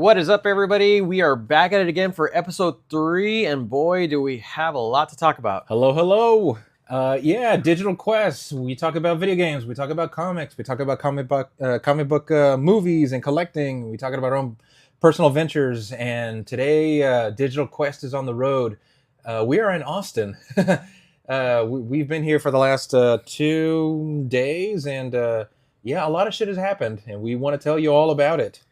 What is up, everybody? We are back at it again for episode 3, and boy, do we have a lot to talk about. Hello. Yeah, Digital Quest. We talk about video games. We talk about comics. We talk about comic book movies and collecting. We talk about our own personal ventures. And today, Digital Quest is on the road. We are in Austin. We've been here for the last 2 days, and yeah, a lot of shit has happened, and we want to tell you all about it.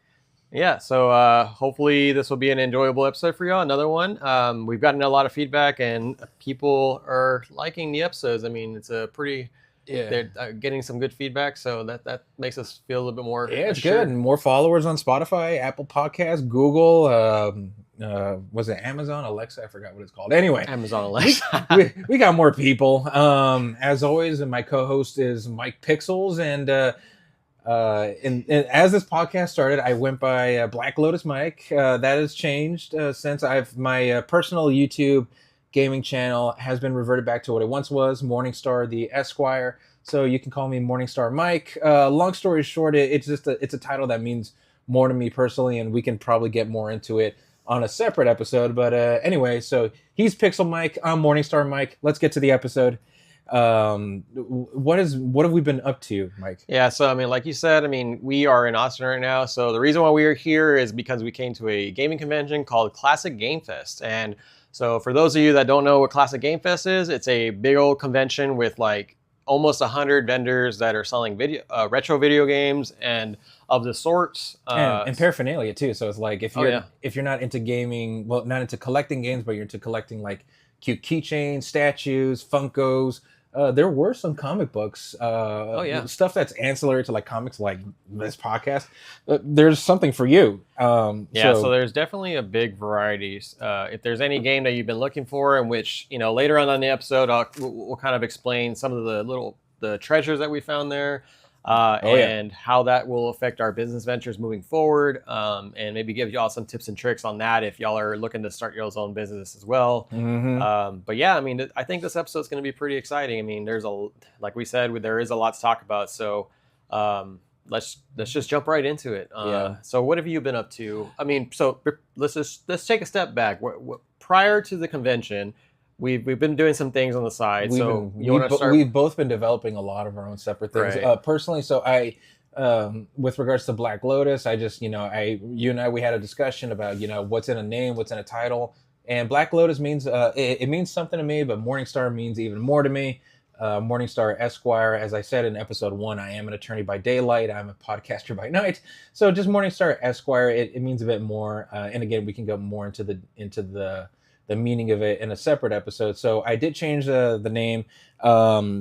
Yeah, so hopefully this will be an enjoyable episode for y'all. Another one. We've gotten a lot of feedback, and people are liking the episodes. I mean, it's a pretty... Yeah. They're getting some good feedback, so that makes us feel a little bit more... Yeah, it's good. And more followers on Spotify, Apple Podcasts, Google, was it Amazon, Alexa? I forgot what it's called. Anyway, Amazon Alexa. we got more people. As always, and my co-host is Mike Pixels, and as this podcast started, I went by Black Lotus Mike. That has changed since my personal YouTube gaming channel has been reverted back to what it once was, Morningstar the Esquire. So you can call me Morningstar Mike. Long story short, it's a title that means more to me personally, and we can probably get more into it on a separate episode. But anyway, so he's Pixel Mike, I'm Morningstar Mike. Let's get to the episode. What have we been up to, Mike? Yeah, so I mean, like you said, I mean, we are in Austin right now. So the reason why we are here is because we came to a gaming convention called Classic Game Fest. And so for those of you that don't know what Classic Game Fest is, it's a big old convention with like almost 100 vendors that are selling retro video games and of the sorts. And paraphernalia too. So it's like if you're not into gaming, well, not into collecting games, but you're into collecting like cute keychains, statues, Funkos. There were some comic books, stuff that's ancillary to like comics, like this podcast. There's something for you. So there's definitely a big variety. If there's any game that you've been looking for, in which later on in the episode, we'll kind of explain some of the treasures that we found there, and how that will affect our business ventures moving forward, and maybe give y'all some tips and tricks on that if y'all are looking to start your own business as well. But yeah, I mean, I think this episode is going to be pretty exciting. I mean, like we said, there is a lot to talk about. So let's just jump right into it. So what have you been up to? I mean, so let's take a step back. Prior to the convention, We've been doing some things on the side. We've both been developing a lot of our own separate things. Right. Personally, so I, with regards to Black Lotus, I just, you and I, we had a discussion about, what's in a name, what's in a title. And Black Lotus means, it means something to me, but Morningstar means even more to me. Morningstar Esquire, as I said in episode 1, I am an attorney by daylight. I'm a podcaster by night. So just Morningstar Esquire, it means a bit more. And again, we can go more into the meaning of it in a separate episode. So I did change the name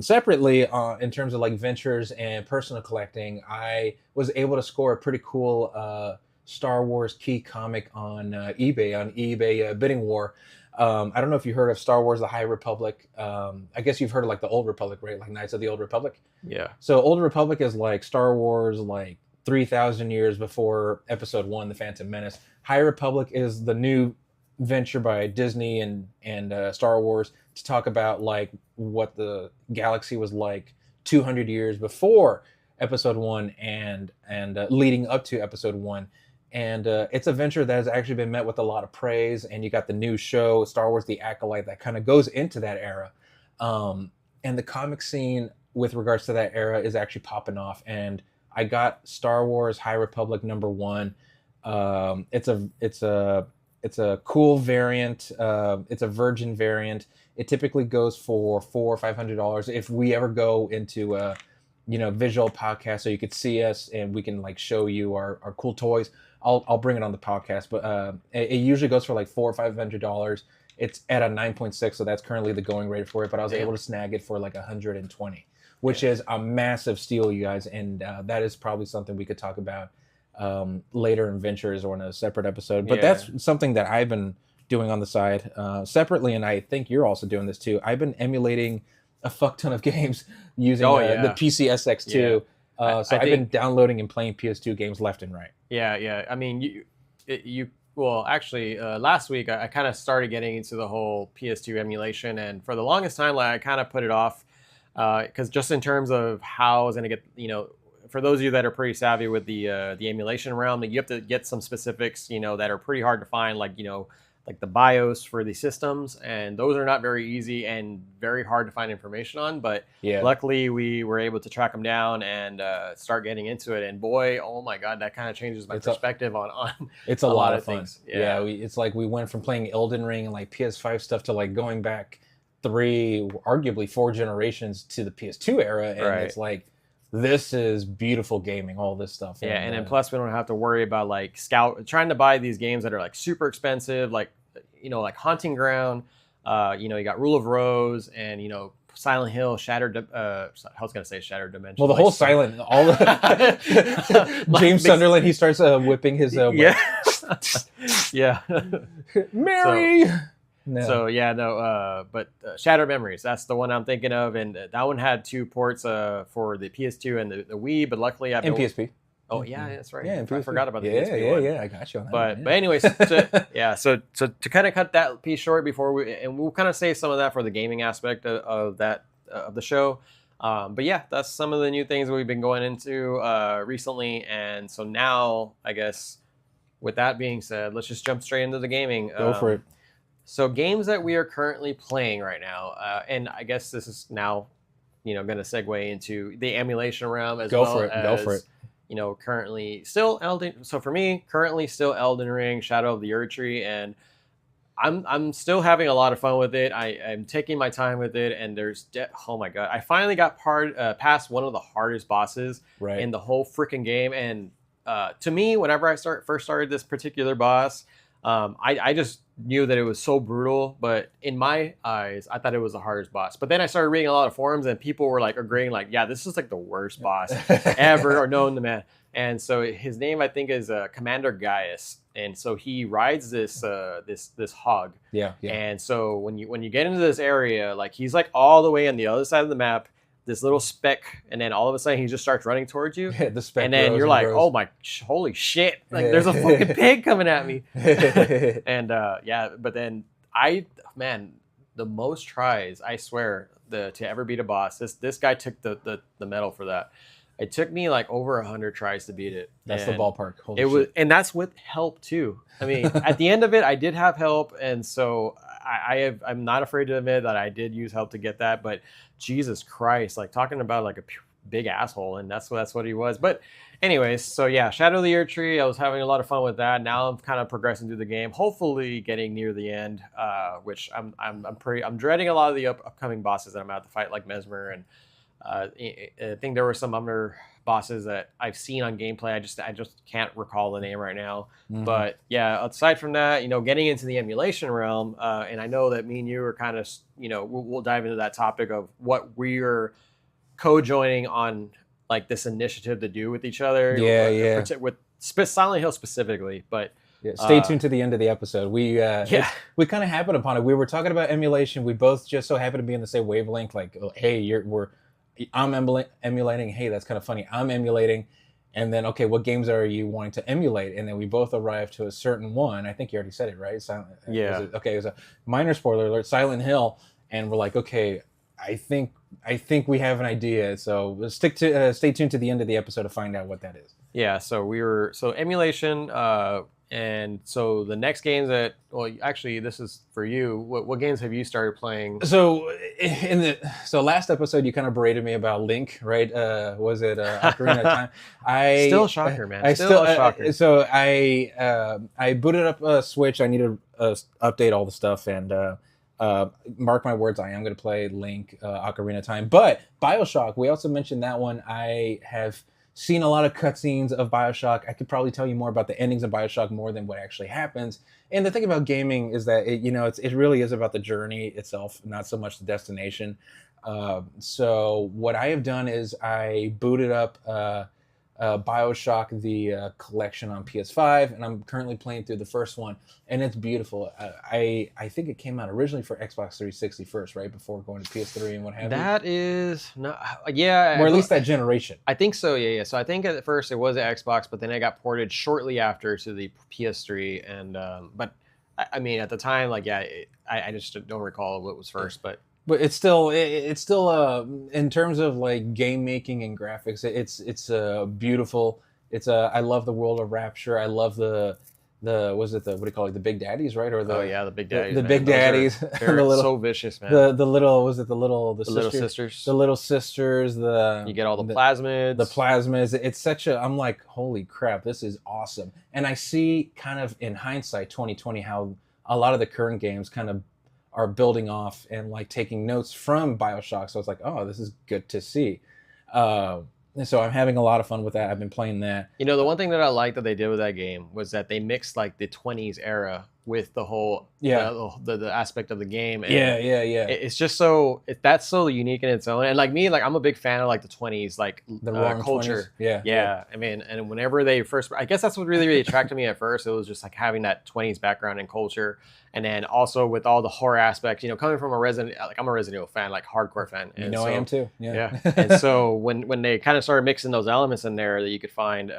separately in terms of like ventures and personal collecting. I was able to score a pretty cool Star Wars key comic on eBay bidding war. I don't know if you heard of Star Wars: The High Republic. I guess you've heard of like the Old Republic, right? Like Knights of the Old Republic. Yeah. So Old Republic is like Star Wars, like 3,000 years before Episode 1, The Phantom Menace. High Republic is the new venture by Disney and Star Wars to talk about like what the galaxy was like 200 years before Episode 1 and leading up to Episode 1. And it's a venture that has actually been met with a lot of praise. And you got the new show, Star Wars: The Acolyte, that kind of goes into that era. And the comic scene with regards to that era is actually popping off. And I got Star Wars High Republic #1. It's a cool variant. It's a virgin variant. It typically goes for $400 or $500. If we ever go into visual podcast, so you could see us and we can like show you our cool toys, I'll bring it on the podcast. But it usually goes for like $400 or $500. It's at a 9.6, so that's currently the going rate for it. But I was able to snag it for like 120, which is a massive steal, you guys. And that is probably something we could talk about later in ventures or in a separate episode. But that's something that I've been doing on the side separately, and I think you're also doing this too. I've been emulating a fuck ton of games using the PCSX2. So I've been downloading and playing PS2 games left and right. Yeah. I mean, last week I kind of started getting into the whole PS2 emulation, and for the longest time, like I kind of put it off because just in terms of how I was going to get, for those of you that are pretty savvy with the emulation realm, you have to get some specifics, that are pretty hard to find, like like the BIOS for the systems, and those are not very easy and very hard to find information on. But luckily, we were able to track them down and start getting into it. And boy, oh my God, that kind of changes my perspective on it's a lot of things. Yeah, it's like we went from playing Elden Ring and like PS5 stuff to like going back 3, arguably 4 generations to the PS2 era, and it's like, this is beautiful gaming, all this stuff. Yeah, and then plus we don't have to worry about like trying to buy these games that are like super expensive, like like Haunting Ground, you got Rule of Rose, and Silent Hill, Shattered. I was gonna say Shattered Dimension. Well, the whole Silent, all the James Sunderland, he starts whipping his yeah, Mary. No. So but Shattered Memories, that's the one I'm thinking of, and that one had 2 ports for the PS2 and the Wii, but luckily I've and PSP. Oh yeah, that's right. Yeah, I forgot about the PSP one. Yeah, I got you on that. But anyways, so to kind of cut that piece short before we'll kind of save some of that for the gaming aspect of the show. But yeah, that's some of the new things we've been going into recently, and so now I guess with that being said, let's just jump straight into the gaming. Go for it. So games that we are currently playing right now, and I guess this is now, going to segue into the emulation realm as well. Go for it. Currently still Elden. So for me, currently still Elden Ring, Shadow of the Erdtree, and I'm still having a lot of fun with it. I'm taking my time with it, and oh my God, I finally got past one of the hardest bosses in the whole freaking game. And to me, whenever I first started this particular boss, I just knew that it was so brutal, but in my eyes, I thought it was the hardest boss. But then I started reading a lot of forums, and people were like agreeing, like, yeah, this is like the worst boss ever or known to man. And so his name, I think, is Commander Gaius, and so he rides this this hog. Yeah. And so when you get into this area, like he's like all the way on the other side of the map, this little speck, and then all of a sudden he just starts running towards you. Yeah, the speck, and then you're like, oh my, holy shit! Like there's a fucking pig coming at me. And but then the most tries, I swear, to ever beat a boss. This guy took the medal for that. It took me like over 100 tries to beat it. That's the ballpark. Holy shit. And that's with help too. I mean, at the end of it, I did have help, and so I'm not afraid to admit that I did use help to get that. But Jesus Christ, like talking about like a big asshole, and that's what he was. But anyways, so yeah, Shadow of the Erdtree, I was having a lot of fun with that. Now I'm kind of progressing through the game, hopefully getting near the end, which I'm dreading a lot of the upcoming bosses that I'm about to fight, like Mesmer, and I think there were some other bosses that I've seen on gameplay. I just can't recall the name right now. Mm-hmm. But yeah, aside from that, getting into the emulation realm, and I know that me and you are kind of, we'll dive into that topic of what we're co-joining on, like this initiative to do with each other. With Silent Hill specifically, but. Yeah, stay tuned to the end of the episode. We kind of happened upon it. We were talking about emulation. We both just so happened to be in the same wavelength. Like, hey, I'm emulating. Hey, that's kind of funny. I'm emulating. And then, okay, what games are you wanting to emulate? And then we both arrived to a certain one. I think you already said it, right? It was a minor spoiler alert, Silent Hill. And we're like, okay, I think we have an idea. So we'll stay tuned to the end of the episode to find out what that is. Yeah, so emulation, and so the next games actually, this is for you. What games have you started playing? So last episode you kind of berated me about Link, right? Was it Ocarina of Time? Still a shocker, man. Still a shocker. So I booted up a Switch. I need to update all the stuff, and mark my words, I am going to play Link, Ocarina of Time. But BioShock, we also mentioned that one. I have seen a lot of cutscenes of BioShock. I could probably tell you more about the endings of BioShock more than what actually happens. And the thing about gaming is that it really is about the journey itself, not so much the destination. So what I have done is I booted up BioShock, the collection on PS5, and I'm currently playing through the first one, and it's beautiful. I think it came out originally for Xbox 360 first, right, before going to PS3 and what have you. That is no, yeah, or at least that generation. I think so. Yeah. So I think at first it was an Xbox, but then it got ported shortly after to the PS3, and but I mean at the time, like I just don't recall what was first, but. But it's still in terms of like game making and graphics, it's beautiful. I love the world of Rapture. I love the was it the what do you call it, the Big Daddies, right? Or the Oh yeah, the Big Daddies. the Big Daddies. They're the little, so vicious, man. the little was it the little sisters. The little sisters. You get all the plasmids. The plasmids. It's such a. I'm like, holy crap, this is awesome. And I see kind of in hindsight, 2020, how a lot of the current games kind of are building off and like taking notes from BioShock. So it's like, oh, this is good to see. And so I'm having a lot of fun with that. I've been playing that. You know, the one thing that I liked that they did with that game was that they mixed like the 20s era with the whole the aspect of the game. And it's just that's so unique in its own. And like me, like I'm a big fan of like the 20s, like the culture. 20s. Yeah. I mean, and whenever they first, I guess that's what really attracted me at first. It was just like having that 20s background and culture. And then also with all the horror aspects, you know, coming from I'm a Resident Evil fan, like hardcore fan. And I am too. Yeah. And so when they kind of started mixing those elements in there that you could find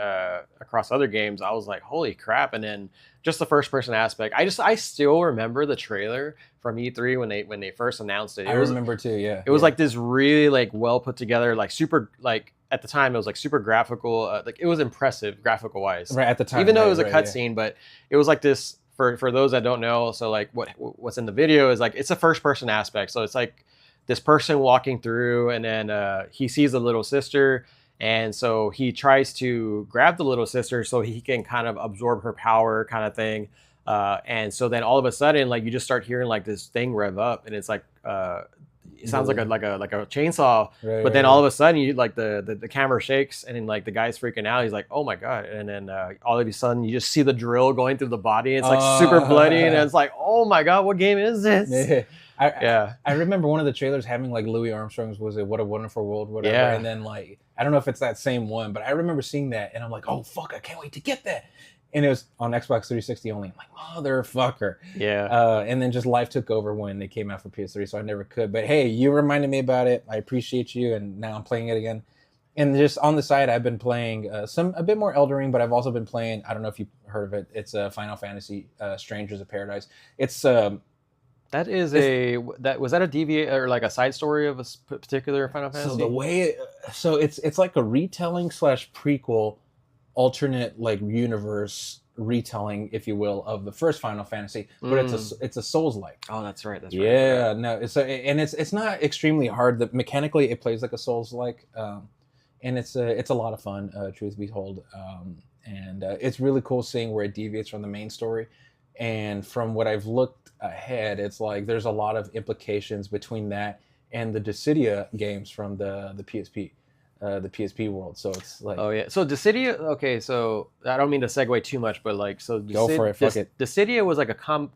across other games, I was like, holy crap. And then just the first person aspect. I still remember the trailer from E3 when they first announced it. I remember too, yeah. It was like this really like well put together, like super like at the time it was like super graphical, like it was impressive graphical wise. Right at the time. Even though it was a cutscene, but it was like this for those that don't know, so like what's in the video is like it's a first person aspect. So it's like this person walking through and then he sees the little sister. And so he tries to grab the little sister so he can kind of absorb her power kind of thing. And so then all of a sudden, like you just start hearing like this thing rev up and it's like, it sounds like a chainsaw. Right, but then all of a sudden you like the camera shakes and then like the guy's freaking out. He's like, oh my God. And then all of a sudden you just see the drill going through the body. It's like super bloody. And it's like, oh my God, what game is this? I remember one of the trailers having like Louis Armstrong's, was it What a Wonderful World, whatever. Yeah. And then like, I don't know if it's that same one, but I remember seeing that and I'm like, oh fuck, I can't wait to get that. And it was on Xbox 360 only. I'm like, motherfucker. Yeah. And then just life took over when they came out for PS3, so I never could. But hey, you reminded me about it. I appreciate you, and now I'm playing it again. And just on the side, I've been playing a bit more Elden Ring, but I've also been playing, I don't know if you've heard of it, it's Final Fantasy Strangers of Paradise. It's that is was that a deviate or like a side story of a particular Final Fantasy? So the way it's like a retelling / prequel, alternate like universe retelling, if you will, of the first Final Fantasy, but it's a Souls-like. Oh, that's right. Yeah, no, it's not extremely hard. Mechanically, it plays like a Souls-like, and it's a lot of fun. Truth be told, and it's really cool seeing where it deviates from the main story. And from what I've looked ahead, it's like there's a lot of implications between that and the Dissidia games from the PSP. The PSP world, so it's like, oh yeah. So Dissidia, okay. So I don't mean to segue too much, but like, so go for it. Fuck it. Dissidia was like a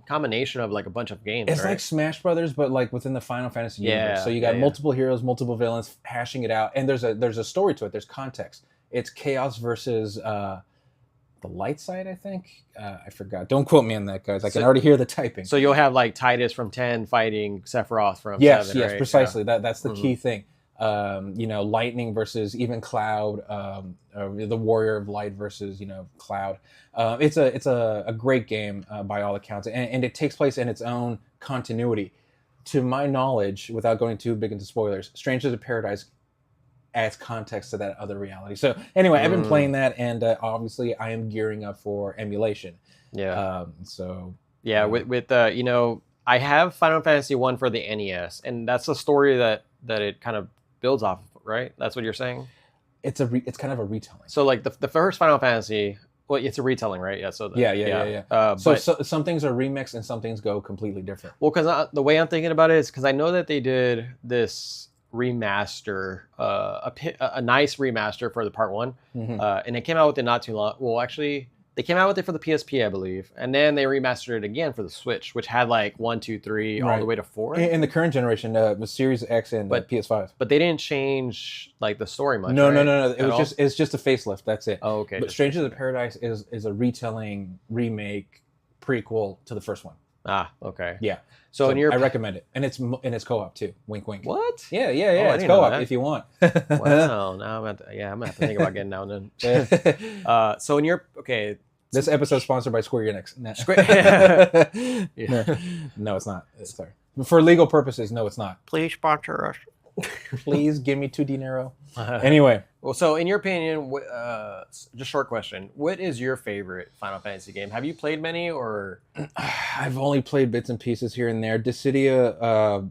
combination of like a bunch of games. It's right? like Smash Brothers, but like within the Final Fantasy universe. So you got multiple heroes, multiple villains, hashing it out, and there's a story to it. There's context. It's Chaos versus the light side, I think. I forgot. Don't quote me on that, guys. I can already hear the typing. So you'll have like Titus from 10 fighting Sephiroth from 7. Yes, right? precisely. Yeah. That's the key thing. Lightning versus even Cloud, the Warrior of Light versus Cloud. It's a great game by all accounts, and it takes place in its own continuity. To my knowledge, without going too big into spoilers, Strangers of Paradise adds context to that other reality. So anyway, I've been playing that, and obviously I am gearing up for Emulation. Yeah. With I have Final Fantasy 1 for the NES, and that's a story that it kind of builds off of, right? That's what you're saying? It's kind of a retelling. So like the first Final Fantasy, well, it's a retelling, right? Yeah. So so some things are remixed and some things go completely different. Well, because the way I'm thinking about it is because I know that they did this remaster, a nice remaster for the part 1, and they came out with it not too long. Well, actually, they came out with it for the PSP, I believe, and then they remastered it again for the Switch, which had like 1, 2, 3, all the way to 4. In the current generation, with Series X and PS5. But they didn't change like the story much. No. It's just a facelift. That's it. Oh, okay. But Strangers of Paradise is a retelling, remake, prequel to the first one. Ah, okay. Yeah. So I recommend it, and it's co-op too. Wink, wink. What? Yeah. It's co-op if you want. Wow. Now I'm gonna have to think about getting down then. So in your This episode is sponsored by Square Enix. No, it's not. Sorry. For legal purposes, no, it's not. Please sponsor us. Please give me 2 dinero. Anyway. Well, so in your opinion, just short question, what is your favorite Final Fantasy game? Have you played many, or? I've only played bits and pieces here and there. Dissidia,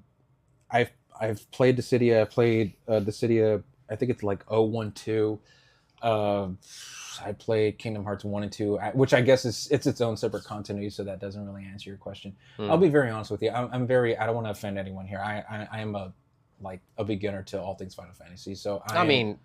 I've played Dissidia. I played Dissidia, I think it's like 012. I played Kingdom Hearts 1 and 2, which I guess it's its own separate continuity, so that doesn't really answer your question. I'll be very honest with you. I don't want to offend anyone here. I am a beginner to all things Final Fantasy. So I mean,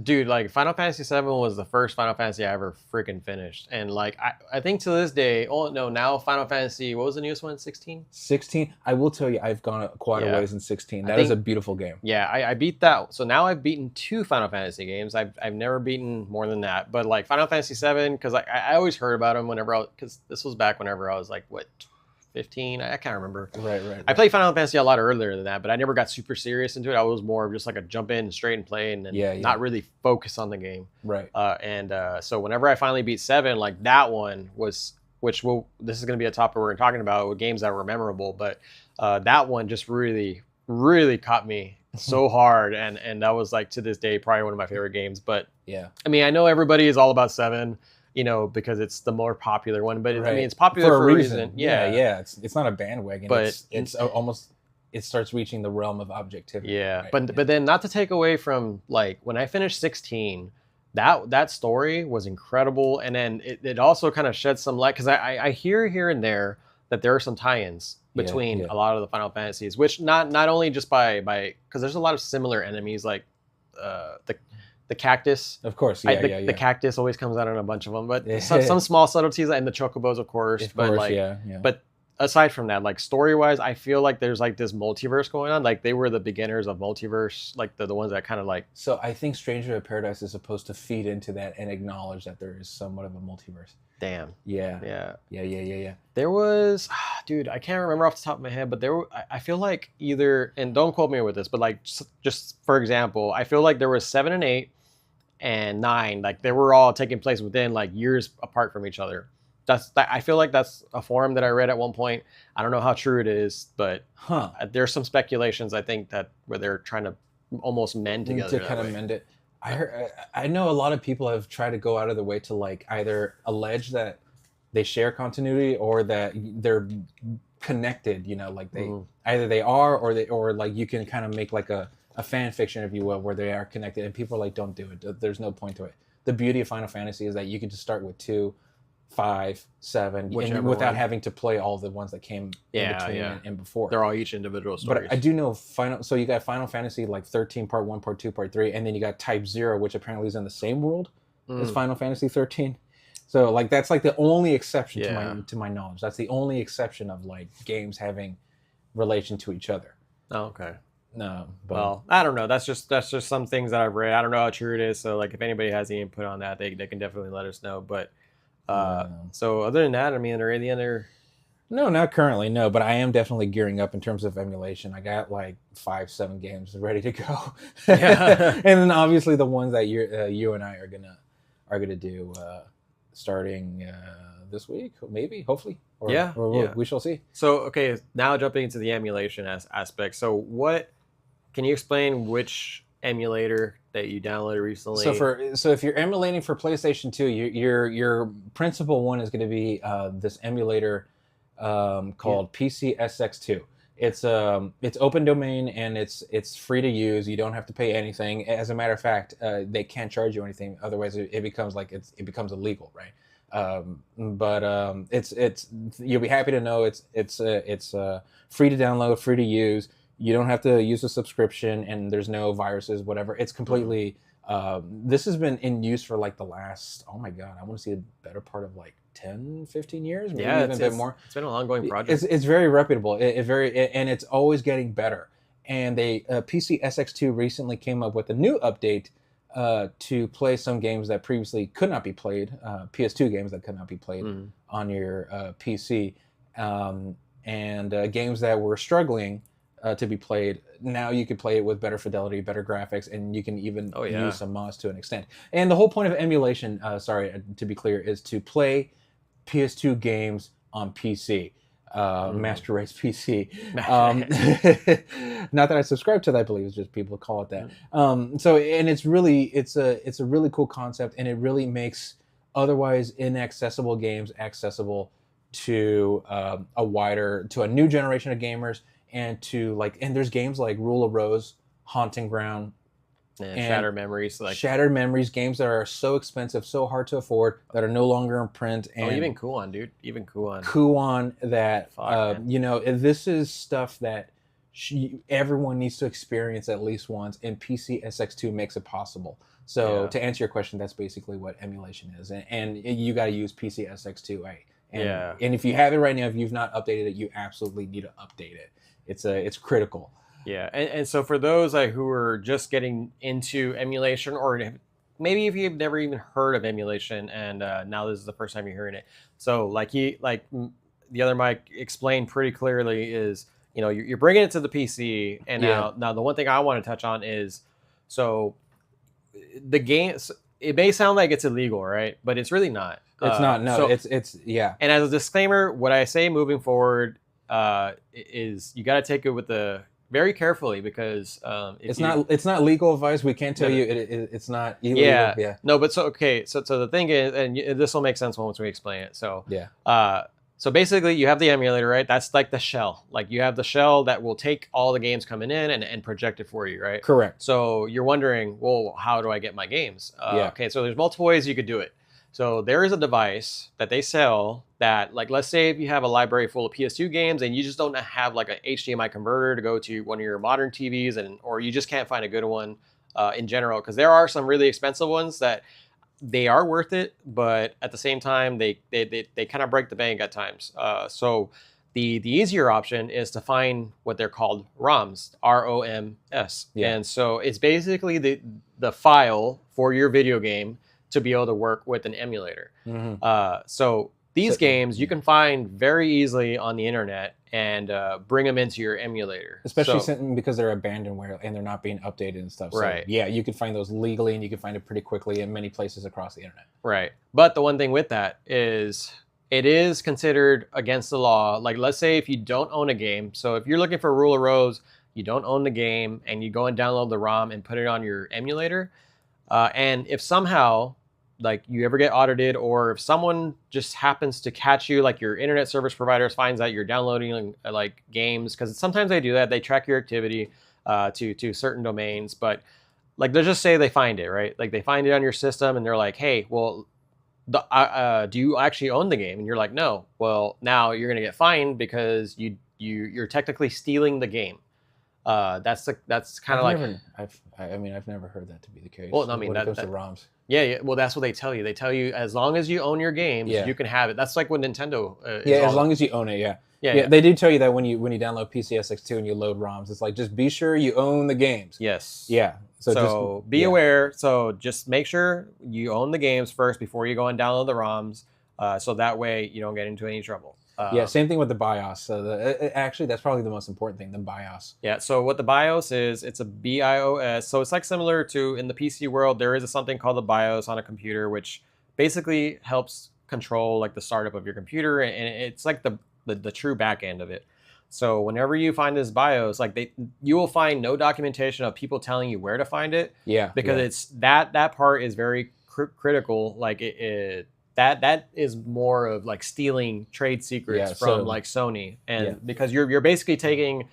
dude, like Final Fantasy 7 was the first Final Fantasy I ever freaking finished, and like I think to this day, oh no, now Final Fantasy, what was the newest one? 16. 16. I will tell you, I've gone quite a ways in 16. That is a beautiful game. Yeah, I beat that. So now I've beaten 2 Final Fantasy games. I've never beaten more than that. But like Final Fantasy 7, because I always heard about them whenever because this was back whenever I was like 15. I can't remember. Right. I played Final Fantasy a lot earlier than that, but I never got super serious into it. I was more of just like a jump in straight and play, and then not really focus on the game. Right. So whenever I finally beat 7, like that one was, this is going to be a topic we're talking about with games that were memorable, but that one just really, really caught me so hard, and that was like to this day probably one of my favorite games. But yeah, I mean, I know everybody is all about 7. Because it's the more popular one, but I mean, it's popular for a reason. Yeah. It's not a bandwagon, but it's almost, it starts reaching the realm of objectivity. Yeah, right? But then not to take away from like when I finished 16, that story was incredible, and then it also kind of shed some light, because I hear here and there that there are some tie-ins between a lot of the Final Fantasies, which not only just by because there's a lot of similar enemies, like the cactus. Of course, the cactus always comes out in a bunch of them, but some small subtleties, and the chocobos, of course. But aside from that, like story-wise, I feel like there's like this multiverse going on. Like they were the beginners of multiverse, like the ones that kind of like. So I think Stranger of Paradise is supposed to feed into that and acknowledge that there is somewhat of a multiverse. Damn. Yeah. There was, dude, I can't remember off the top of my head, but I feel like either, and don't quote me with this, but like just for example, I feel like there was 7 and 8 and 9, like they were all taking place within like years apart from each other. I feel like that's a forum that I read at one point. I don't know how true it is, but there's some speculations, I think, that where they're trying to almost mend together. To kind of mend it. I know a lot of people have tried to go out of their way to like either allege that they share continuity or that they're connected, like they either they are or like you can kind of make like a fan fiction, if you will, where they are connected, and people are like, don't do it. There's no point to it. The beauty of Final Fantasy is that you can just start with 2, 5, 7, and without having to play all the ones that came in between and before. They're all each individual stories. But I do know so you got Final Fantasy like 13 Part 1, Part 2, Part 3, and then you got Type 0, which apparently is in the same world as Final Fantasy 13. So like that's like the only exception to my knowledge. That's the only exception of like games having relation to each other. Oh, okay. No, well, I don't know. That's just some things that I've read. I don't know how true it is. So like, if anybody has any input on that, they can definitely let us know. But so other than that, I mean, are there any other? No, not currently. No, but I am definitely gearing up in terms of emulation. I got like 5, 7 games ready to go. And then obviously the ones that you and I are gonna do starting this week, maybe, hopefully. Or we shall see. So okay, now jumping into the emulation aspect. So what? Can you explain which emulator that you downloaded recently? So if you're emulating for PlayStation 2, your principal one is going to be this emulator called PCSX2. It's open domain and it's free to use. You don't have to pay anything. As a matter of fact, they can't charge you anything. Otherwise, it becomes like it becomes illegal, right? It's you'll be happy to know it's free to download, free to use. You don't have to use a subscription, and there's no viruses, whatever. It's completely. This has been in use for like the last, oh my god, I want to see a better part of like 10, 15 years, maybe even a bit more. It's been an ongoing project. It's very reputable. And it's always getting better. And PCSX2 recently came up with a new update to play some games that previously could not be played, PS2 games that could not be played on your PC, and games that were struggling to be played. Now you could play it with better fidelity, better graphics, and you can even use some mods to an extent. And the whole point of emulation, to be clear, is to play PS2 games on PC. Master Race PC. Not that I subscribe to that, I believe it's just people call it that. So, and it's a really cool concept, and it really makes otherwise inaccessible games accessible to a new generation of gamers, and there's games like Rule of Rose, Haunting Ground, and Shattered Memories, Shattered Memories, games that are so expensive, so hard to afford, that are no longer in print. And even Kuon, dude, even Kuon. Kuon, that this is stuff that everyone needs to experience at least once, and PC SX2 makes it possible. So to answer your question, that's basically what emulation is, and you got to use PC SX2. And if you have it right now, if you've not updated it, you absolutely need to update it. It's critical. Yeah, and so for those who are just getting into emulation, or maybe if you've never even heard of emulation, and now this is the first time you're hearing it, so like the other Mike explained pretty clearly, is you're bringing it to the PC, and now the one thing I want to touch on is, so the games, it may sound like it's illegal, right? But it's really not. It's not. No, so, it's yeah. And as a disclaimer, what I say moving forward is you got to take it with very carefully, because it's not legal advice. We can't tell you it's not illegal. Yeah. No, but so the thing is, and this will make sense once we explain it. So so basically you have the emulator, right? That's like the shell. Like you have the shell that will take all the games coming in and project it for you, right? Correct. So you're wondering, well, how do I get my games? Okay, so there's multiple ways you could do it. So there is a device that they sell that, like, let's say if you have a library full of PS2 games and you just don't have like an HDMI converter to go to one of your modern TVs, or you just can't find a good one in general, because there are some really expensive ones that they are worth it, but at the same time they kind of break the bank at times. So the easier option is to find what they're called ROMs, ROMs, and so it's basically the file for your video game to be able to work with an emulator. So these games you can find very easily on the internet and bring them into your emulator. Especially because they're abandonware and they're not being updated and stuff. So, right. Yeah, you can find those legally, and you can find it pretty quickly in many places across the internet. Right. But the one thing with that is it is considered against the law. Like, let's say if you don't own a game. So if you're looking for Rule of Rose, you don't own the game, and you go and download the ROM and put it on your emulator. And if somehow, like, you ever get audited, or if someone just happens to catch you, like your internet service provider finds out you're downloading like games, because sometimes they do that, they track your activity to certain domains, but like, let's just say they find it, right? Like they find it on your system and they're like, hey, well, do you actually own the game? And you're like, no. Well, now you're gonna get fined because you're technically stealing the game. That's kind of like. I've never heard that to be the case. Well, I mean, when it comes to ROMs. Yeah. Well, that's what they tell you. They tell you as long as you own your games, you can have it. That's like what Nintendo. As long as you own it. Yeah. They do tell you that when you download PC SX2 and you load ROMs, it's like, just be sure you own the games. Yes. Yeah. So be aware. So just make sure you own the games first before you go and download the ROMs. So that way you don't get into any trouble. Same thing with the BIOS. So actually, that's probably the most important thing, the BIOS. Yeah, so what the BIOS is, it's a BIOS. So it's like similar to, in the PC world, there is something called the BIOS on a computer, which basically helps control like the startup of your computer, and it's like the true back end of it. So whenever you find this BIOS, like you will find no documentation of people telling you where to find it. Yeah. Because it's that part is very critical. Like that is more of like stealing trade secrets from like Sony, and because you're basically taking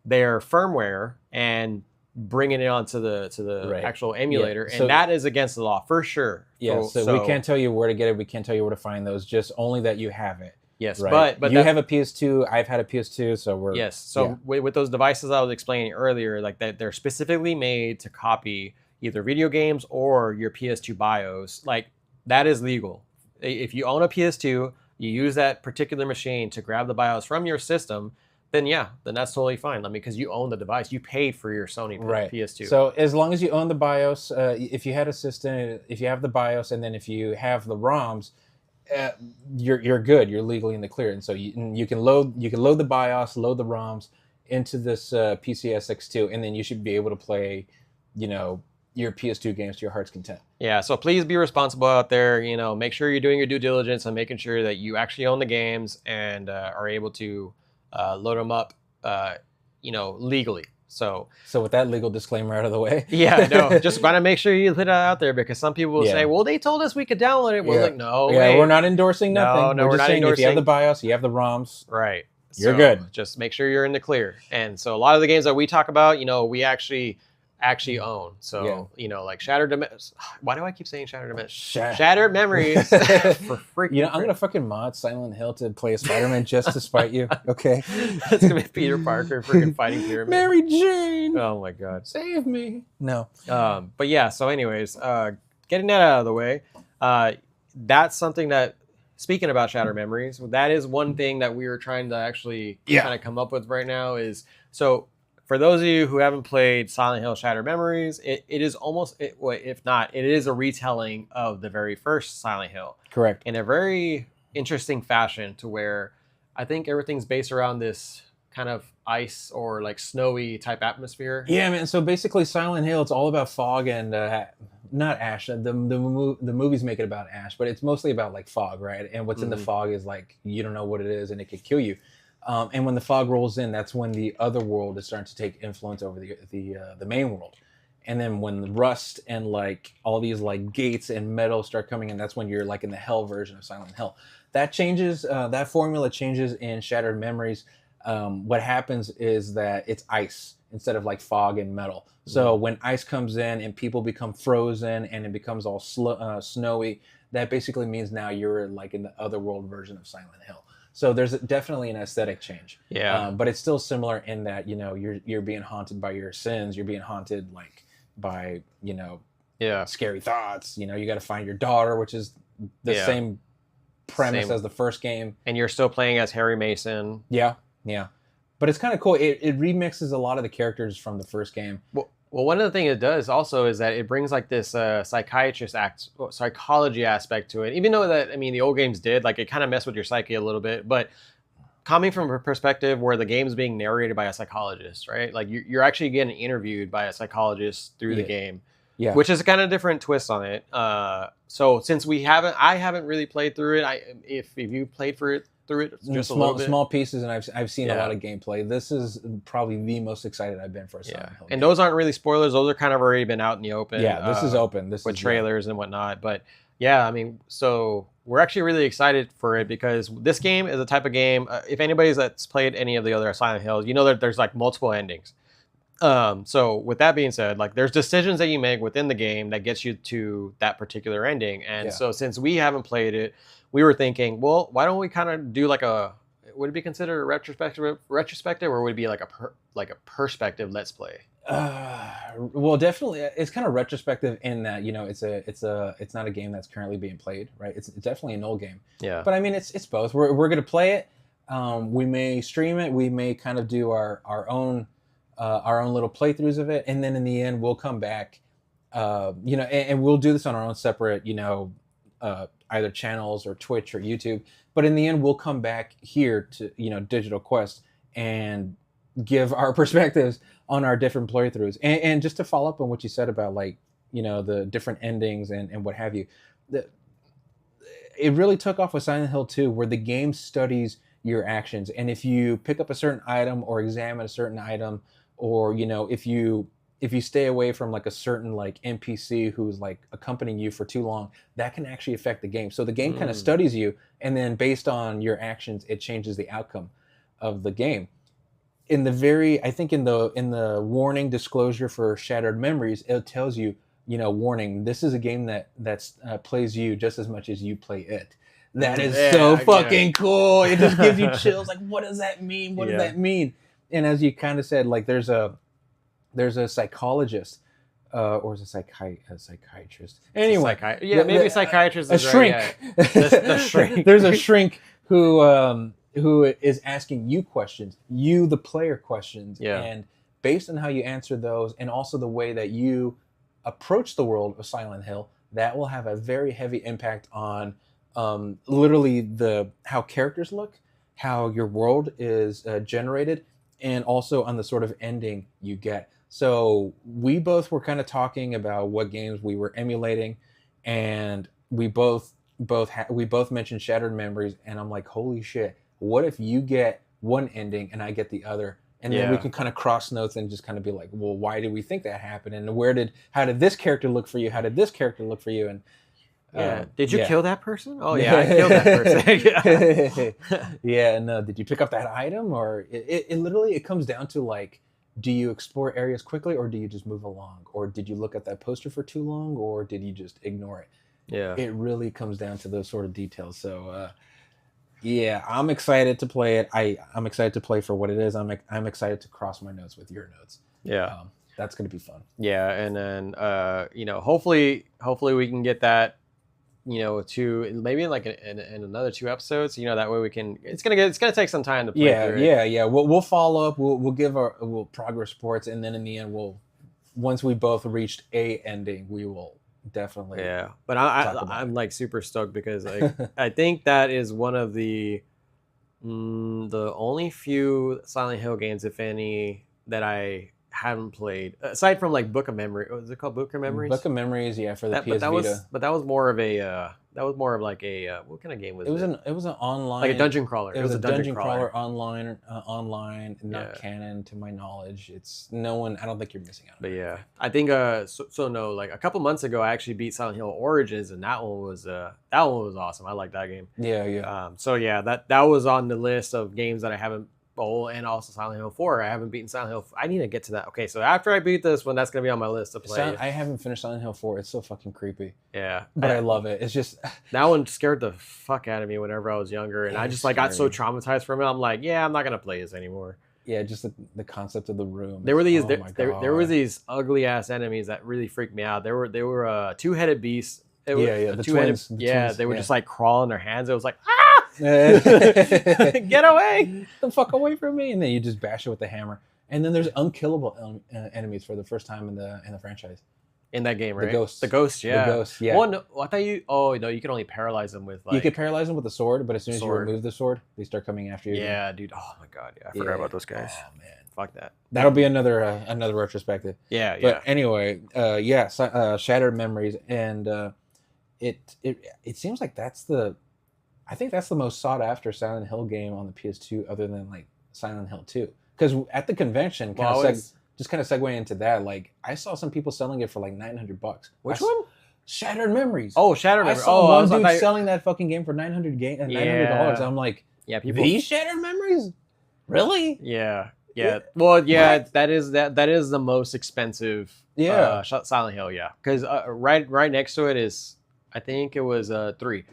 their firmware and bringing it onto the actual emulator, and that is against the law for sure. Yeah, so we can't tell you where to get it. We can't tell you where to find those. Just only that you have it. Yes, right? But you have a PS2. I've had a PS2, so we're with those devices I was explaining earlier, like that they're specifically made to copy either video games or your PS2 BIOS. Like that is legal. If you own a PS2, you use that particular machine to grab the BIOS from your system, then that's totally fine. I mean, because you own the device, you paid for your Sony PS2. So as long as you own the BIOS, if you had a system, if you have the BIOS, and then if you have the ROMs, you're good. You're legally in the clear, and so you can load the BIOS, load the ROMs into this PC SX2, and then you should be able to play, your PS2 games to your heart's content. Yeah, so please be responsible out there. Make sure you're doing your due diligence and making sure that you actually own the games and are able to load them up, legally. So with that legal disclaimer out of the way. Yeah, no, just want to make sure you put it out there because some people will say, well, they told us we could download it. We're like, no, we're not endorsing nothing. No, we're just not saying endorsing. If you have the BIOS, you have the ROMs. Right. You're good. Just make sure you're in the clear. And so a lot of the games that we talk about, we actually own. So, like Shattered Dimensions. Why do I keep saying Shattered Dimensions? Shattered Memories. For freaking I'm going to fucking mod Silent Hill to play a Spider-Man just to spite you. Okay. That's going to be Peter Parker freaking fighting Pyramid. Mary Jane. Oh my God. Save me. No. But yeah, so anyways, getting that out of the way, that's something that, speaking about Shattered Memories, that is one thing that we were trying to actually kind of come up with right now is, so for those of you who haven't played Silent Hill Shattered Memories, it is almost, if not, it is a retelling of the very first Silent Hill. Correct. In a very interesting fashion to where I think everything's based around this kind of ice or like snowy type atmosphere. Yeah, man. So basically Silent Hill, it's all about fog and not ash. The movies make it about ash, but it's mostly about like fog, right? And what's in the fog is like you don't know what it is, and it could kill you. And when the fog rolls in, that's when the other world is starting to take influence over the main world. And then when the rust and like all these like gates and metal start coming in, that's when you're like in the hell version of Silent Hill. That changes. That formula changes in Shattered Memories. What happens is that it's ice instead of like fog and metal. So when ice comes in and people become frozen and it becomes all snowy, that basically means now you're like in the other world version of Silent Hill. So there's definitely an aesthetic change. Yeah. But it's still similar in that, you're being haunted by your sins. You're being haunted like by, scary thoughts. You got to find your daughter, which is the same premise as the first game. And you're still playing as Harry Mason. Yeah. Yeah. But it's kind of cool. It remixes a lot of the characters from the first game. Well, one of the things it does also is that it brings like this psychology aspect to it. Even though that, the old games did, like it kind of messed with your psyche a little bit, but coming from a perspective where the game's being narrated by a psychologist, right? Like you're actually getting interviewed by a psychologist through the game, which is a kind of different twist on it. So since I haven't really played through it. If you played through it just small pieces, and I've seen a lot of gameplay. This is probably the most excited I've been for a Silent Hill game. And those aren't really spoilers; those are kind of already been out in the open. Yeah, this is open. This with trailers and whatnot. But yeah, so we're actually really excited for it because this game is a type of game. If anybody's that's played any of the other Silent Hills, you know that there's like multiple endings. So with that being said, like there's decisions that you make within the game that gets you to that particular ending. And so since we haven't played it, we were thinking, well, why don't we kind of do like would it be considered a retrospective, or would it be like a perspective let's play? Well, definitely, it's kind of retrospective in that it's not a game that's currently being played, right? It's definitely an old game. Yeah. But it's both. We're gonna play it. We may stream it. We may kind of do our own little playthroughs of it, and then in the end, we'll come back. And we'll do this on our own separate, either channels or Twitch or YouTube. But in the end, we'll come back here to, Digital Quest and give our perspectives on our different playthroughs. And just to follow up on what you said about like, the different endings and what have you, it really took off with Silent Hill 2, where the game studies your actions. And if you pick up a certain item or examine a certain item, or, if you stay away from like a certain like NPC who's like accompanying you for too long, that can actually affect the game. So the game kind of studies you, and then based on your actions, it changes the outcome of the game. In the warning disclosure for Shattered Memories, it tells you, warning, this is a game that plays you just as much as you play it. That is so fucking cool. It just gives you chills. Like, what does that mean? What does that mean? And as you kind of said, like there's a psychologist, or is a psychiatrist? Anyway, maybe psychiatrist. A shrink. The shrink. There's a shrink who is asking you questions, you the player questions, and based on how you answer those, and also the way that you approach the world of Silent Hill, that will have a very heavy impact on literally how characters look, how your world is generated, and also on the sort of ending you get. So we both were kind of talking about what games we were emulating, and we both mentioned Shattered Memories, and I'm like, holy shit, what if you get one ending and I get the other? And then we can kind of cross notes and just kind of be like, well, why did we think that happened? And how did this character look for you? How did this character look for you? And did you kill that person? Oh yeah, I killed that person. And did you pick up that item? Or it literally, it comes down to like, do you explore areas quickly or do you just move along? Or did you look at that poster for too long or did you just ignore it? Yeah. It really comes down to those sort of details. So I'm excited to play it. I'm excited to play for what it is. I'm excited to cross my notes with your notes. Yeah. That's going to be fun. Yeah, and then hopefully we can get that, to maybe like in another 2 episodes. That way we can. It's gonna take some time to play through it. Yeah. We'll follow up. We'll give we'll progress reports, and then in the end, once we both reached a ending, we will definitely. Yeah, but I'm like super stoked because like I think that is one of the only few Silent Hill games, if any, that I haven't played aside from like Book of Memory. What is it called? Book of Memories. Book of Memories, yeah, for the PS Vita. But that was more of like a what kind of game was it? It was an online, like a dungeon crawler. It was a dungeon crawler online, not canon to my knowledge. It's no one. I don't think you're missing out. But yeah, I think no, like a couple months ago, I actually beat Silent Hill Origins, and that one was awesome. I like that game. Yeah. So yeah, that was on the list of games that I haven't. Oh, and also Silent Hill 4. I haven't beaten Silent Hill. I need to get to that. Okay, so after I beat this one, that's going to be on my list to play. I haven't finished Silent Hill 4. It's so fucking creepy. Yeah. But I love it. It's just... That one scared the fuck out of me whenever I was younger. And I just got so traumatized from it. I'm like, yeah, I'm not going to play this anymore. Yeah, just the concept of the room. There were these there were these ugly ass enemies that really freaked me out. They were 2-headed beasts. The twins. They were just like crawling their hands. It was like, ah! Get away! The fuck away from me! And then you just bash it with the hammer. And then there's unkillable enemies for the first time in the franchise. In that game, right? The ghosts. The ghosts, yeah. Well, no, I thought you... Oh, no, you can only paralyze them with like... You could paralyze them with a sword, but as soon as you remove the sword, they start coming after you. Yeah, dude. Oh my god, yeah. I forgot about those guys. Oh, man. Fuck that. That'll be another retrospective. Yeah, But anyway, Shattered Memories. And it seems like I think that's the most sought after Silent Hill game on the PS2, other than like Silent Hill 2. Because at the convention, just kind of segueing into that, like I saw some people selling it for like $900. Which one? Shattered Memories. Oh, Shattered Memories. I saw one dude selling that fucking game for $900. I'm like, yeah, people. These Shattered Memories, really? Yeah. Well, yeah, that is the most expensive. Silent Hill. Yeah, because right next to it is, I think it was 3.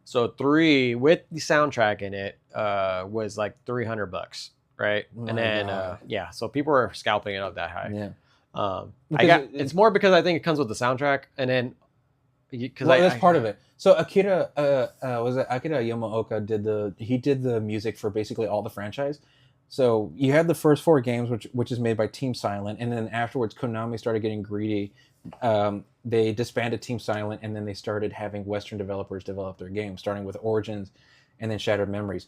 So 3 with the soundtrack in it was like $300, right? Oh, and then so people were scalping it up that high. Yeah. It's more because I think it comes with the soundtrack, and then that's part of it. So Akira Yamaoka did the music for basically all the franchise. So you had the first 4 games, which is made by Team Silent, and then afterwards Konami started getting greedy. They disbanded Team Silent, and then they started having Western developers develop their games, starting with Origins and then Shattered Memories.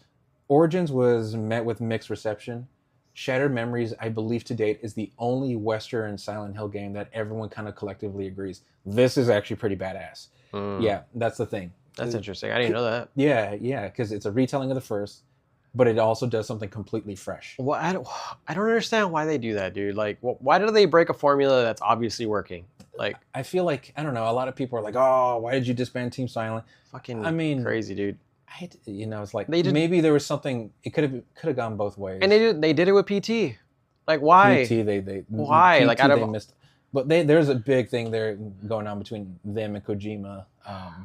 Origins was met with mixed reception. Shattered Memories, I believe to date, is the only Western Silent Hill game that everyone kind of collectively agrees, this is actually pretty badass. Yeah, that's the thing. That's interesting. I didn't know that. Yeah, because it's a retelling of the first, but it also does something completely fresh. Well, I don't understand why they do that, dude. Like, why do they break a formula that's obviously working? Like, I feel like, I don't know, a lot of people are like, oh, why did you disband Team Silent? Fucking crazy, dude. It's like, maybe there was something, it could have gone both ways. And they did it with PT. Like, why? Why? PT, like, they missed. But there's a big thing there going on between them and Kojima.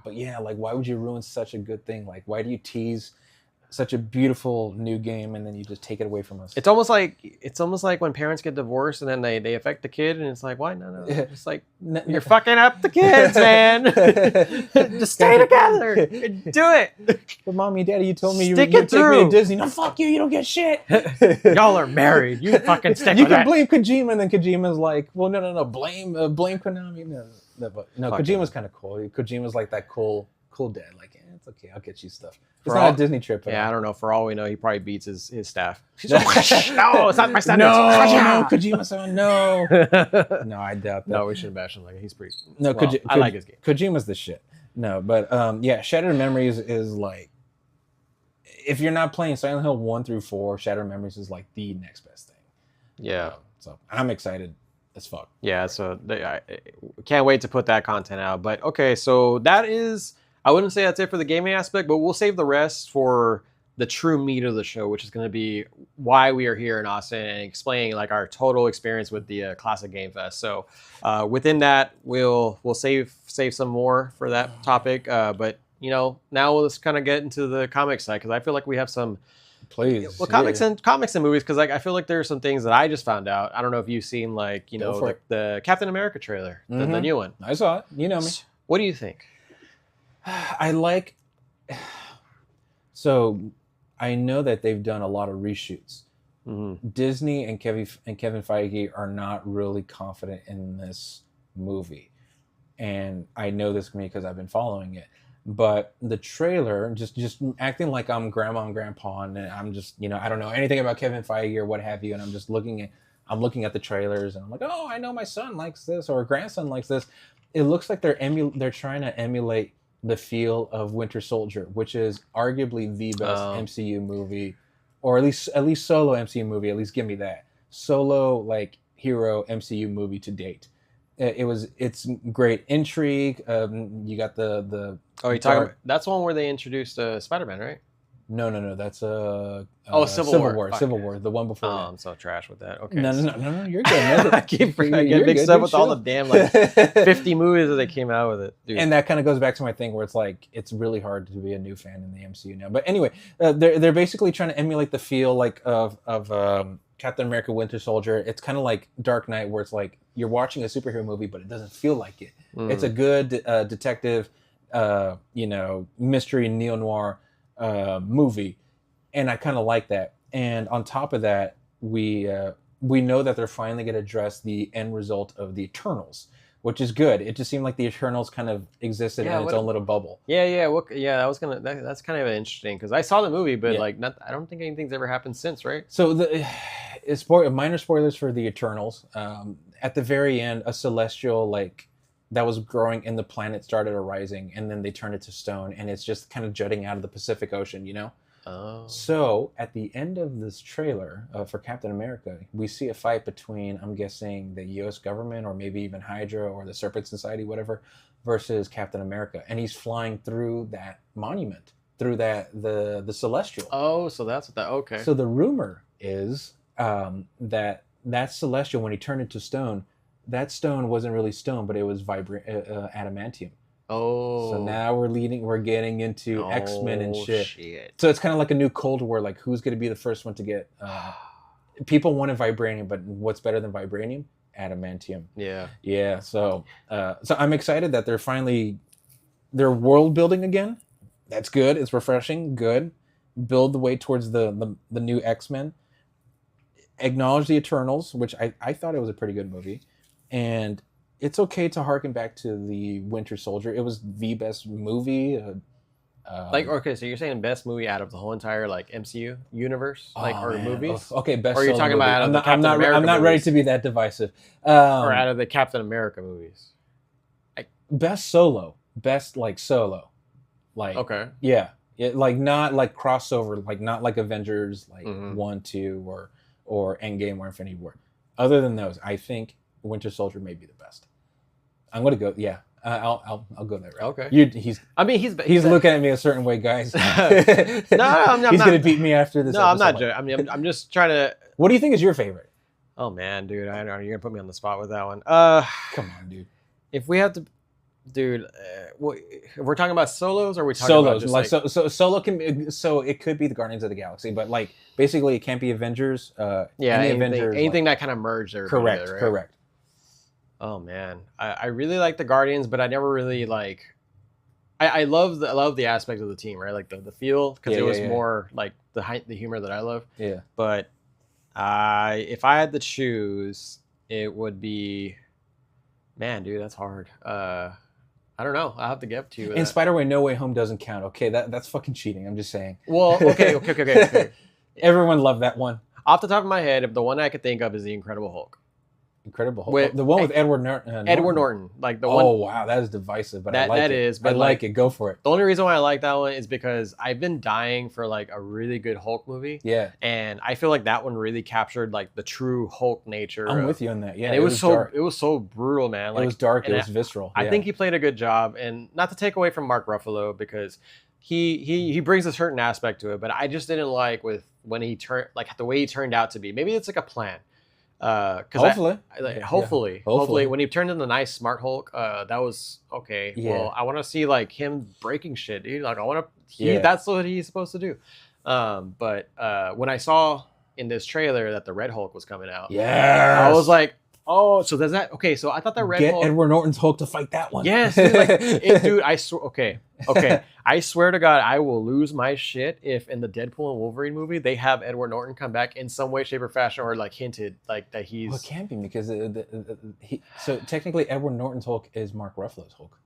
But yeah, like, why would you ruin such a good thing? Like, why do you tease such a beautiful new game and then you just take it away from us? It's almost like when parents get divorced and then they affect the kid, and it's like, why? No. It's like, you're fucking up the kids, man. Just stay together. Do it. But mommy, daddy, you told me you would take me to Disney. No, fuck you. You don't get shit. Y'all are married. You fucking stick you with can it. blame Kojima, and then Kojima's like, well, no. Blame Konami. No, Kojima's kind of cool. Kojima's like that cool dad. Like, it's okay. I'll get you stuff. It's For not all- a Disney trip. Yeah, I don't know. For all we know, he probably beats his staff. No, it's not my standards. no, Kojima-san, no. No, I doubt that. No, we shouldn't bash him. Like he's pretty. No, well, I like his game. Kojima's the shit. No, but yeah, Shattered Memories is like, if you're not playing Silent Hill 1 through 4, Shattered Memories is like the next best thing. Yeah. So I'm excited as fuck. Yeah, so I can't wait to put that content out. But okay, so that is, I wouldn't say that's it for the gaming aspect, but we'll save the rest for the true meat of the show, which is going to be why we are here in Austin and explaining like our total experience with the Classic Game Fest. So within that, we'll save some more for that topic. But you know, now let's kind of get into the comic side because I feel like we have some. Please. Well, comics and movies, because like I feel like there's some things that I just found out. I don't know if you've seen like the Captain America trailer, the new one. I saw it. You know me. What do you think? I like. So, I know that they've done a lot of reshoots. Mm-hmm. Disney and Kevin Feige are not really confident in this movie, and I know this because I've been following it. But the trailer, just acting like I'm grandma and grandpa, and I'm just, you know, I don't know anything about Kevin Feige or what have you, and I'm just looking at the trailers, and I'm like, oh, I know my son likes this or grandson likes this. It looks like they're trying to emulate the feel of Winter Soldier, which is arguably the best MCU movie, or at least solo MCU movie. At least give me that solo like hero MCU movie to date. It's great intrigue. You got the you're talking about, that's one where they introduced Spider-Man, right? No, that's Civil War. Civil War, the one before. Oh, that. I'm so trash with that. Okay. No, you're good. I get mixed up with all the damn like 50 movies that they came out with it, dude. And that kind of goes back to my thing where it's like it's really hard to be a new fan in the MCU now. But anyway, they're basically trying to emulate the feel like of Captain America: Winter Soldier. It's kind of like Dark Knight, where it's like you're watching a superhero movie, but it doesn't feel like it. It's a good detective, mystery neo-noir movie, and I kind of like that. And on top of that, we know that they're finally going to address the end result of the Eternals, which is good. It just seemed like the Eternals kind of existed in its own little bubble. Yeah. That's kind of interesting because I saw the movie, but I don't think anything's ever happened since, right? So minor spoilers for the Eternals. At the very end, a celestial that was growing in the planet started arising, and then they turned it to stone, and it's just kind of jutting out of the Pacific Ocean, you know? Oh. So at the end of this trailer for Captain America, we see a fight between, I'm guessing, the U.S. government or maybe even Hydra or the Serpent Society, whatever, versus Captain America, and he's flying through that monument, through the celestial. Oh, so that's what that. Okay. So the rumor is that celestial, when he turned into stone, that stone wasn't really stone, but it was adamantium. Oh. So now we're getting into X-Men and shit. So it's kind of like a new Cold War, like who's going to be the first one to get... people wanted vibranium, but what's better than vibranium? Adamantium. Yeah. Yeah, so I'm excited that they're world building again. That's good. It's refreshing. Good. Build the way towards the new X-Men. Acknowledge the Eternals, which I thought it was a pretty good movie. And it's okay to harken back to the Winter Soldier. It was the best movie. Okay, so you're saying best movie out of the whole entire MCU universe, movies? Okay, best. Or are you talking about out of the Captain America I'm not movies? ready to be that divisive. Or out of the Captain America movies? Best solo, solo, okay, yeah, not like crossover, not like Avengers, 1, 2, or Endgame or Infinity War. Other than those, I think Winter Soldier may be the best. I'm gonna go. Yeah, I'll go that route. Okay. He's looking at me a certain way, guys. No, I'm not. He's gonna beat me after this. No, I'm not. I'm just trying to. What do you think is your favorite? Oh man, dude, I know you're gonna put me on the spot with that one. Come on, dude. If we have to, dude, if we're talking about solos, or are we talking solos? About just solo can be, so it could be the Guardians of the Galaxy, but basically it can't be Avengers. Anything that kind of merged there. Correct. Together, right? Correct. Oh man, I really like the Guardians, but I never really I love the aspect of the team, right? Like the feel, because it was more like the humor that I love. Yeah. But if I had to choose, it would be, man, dude, that's hard. I I don't know. I'll have to get to you. And Spider-Man No Way Home doesn't count. Okay, that's fucking cheating. I'm just saying. Well, okay. Everyone loved that one. Off the top of my head, the one I could think of is the Incredible Hulk. Incredible Hulk. The one with Edward Norton. Edward Norton, like the one. Oh wow, that is divisive, but I like it. But I like it. Go for it. The only reason why I like that one is because I've been dying for like a really good Hulk movie. Yeah. And I feel like that one really captured like the true Hulk nature. I'm with you on that. Yeah. And it was so brutal, man. Like, it was dark. It was visceral. I think he played a good job, and not to take away from Mark Ruffalo because he brings a certain aspect to it, but I just didn't like when he turned like the way he turned out to be. Maybe it's like a plan. Hopefully, when he turned into the nice smart Hulk, that was okay. Yeah. Well, I want to see like him breaking shit, dude. Like I want to. That's what he's supposed to do. But when I saw in this trailer that the Red Hulk was coming out, I was like, oh, so does that? Okay, so I thought that Red Hulk. Edward Norton's Hulk to fight that one. Yes, dude, dude. I swear. Okay. I swear to God, I will lose my shit if in the Deadpool and Wolverine movie they have Edward Norton come back in some way, shape, or fashion, or like hinted like that he's. Well, it can't be because so technically Edward Norton's Hulk is Mark Ruffalo's Hulk.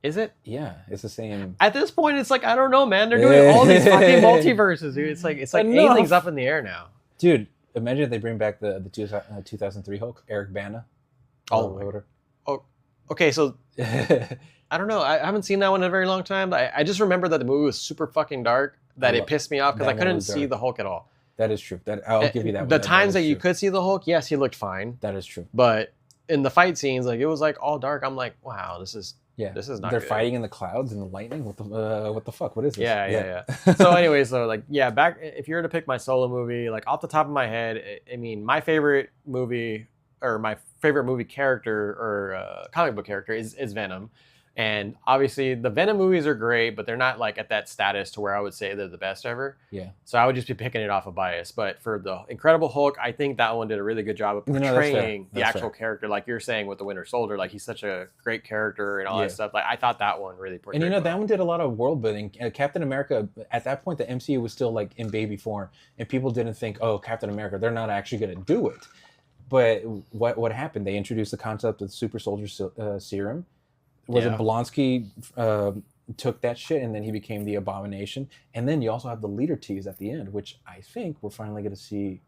Is it? Yeah, it's the same. At this point, it's like I don't know, man. They're doing all these fucking multiverses, dude. It's like anything's up in the air now, dude. Imagine if they bring back the 2003 Hulk, Eric Bana. Oh, okay. So I don't know. I haven't seen that one in a very long time. I just remember that the movie was super fucking dark. That it pissed me off because I couldn't see the Hulk at all. That is true. I'll give you that. The times that you could see the Hulk, yes, he looked fine. That is true. But in the fight scenes, like it was like all dark. I'm like, wow, this is not. They're good. Fighting in the clouds and the lightning. What the fuck? What is this? Yeah. So anyway, back if you were to pick my solo movie, like off the top of my head, I mean, my favorite movie or my favorite movie character or comic book character is Venom. And obviously the Venom movies are great, but they're not like at that status to where I would say they're the best ever. Yeah. So I would just be picking it off of bias. But for the Incredible Hulk, I think that one did a really good job of portraying the actual character. Like you're saying with the Winter Soldier, like he's such a great character and all that stuff. Like I thought that one really portrayed. And that one did a lot of world building. Captain America, at that point, the MCU was still like in baby form. And people didn't think, oh, Captain America, they're not actually going to do it. But what happened? They introduced the concept of the super soldier serum. Was it Blonsky took that shit and then he became the Abomination, and then you also have the leader tease at the end, which I think we're finally going to see.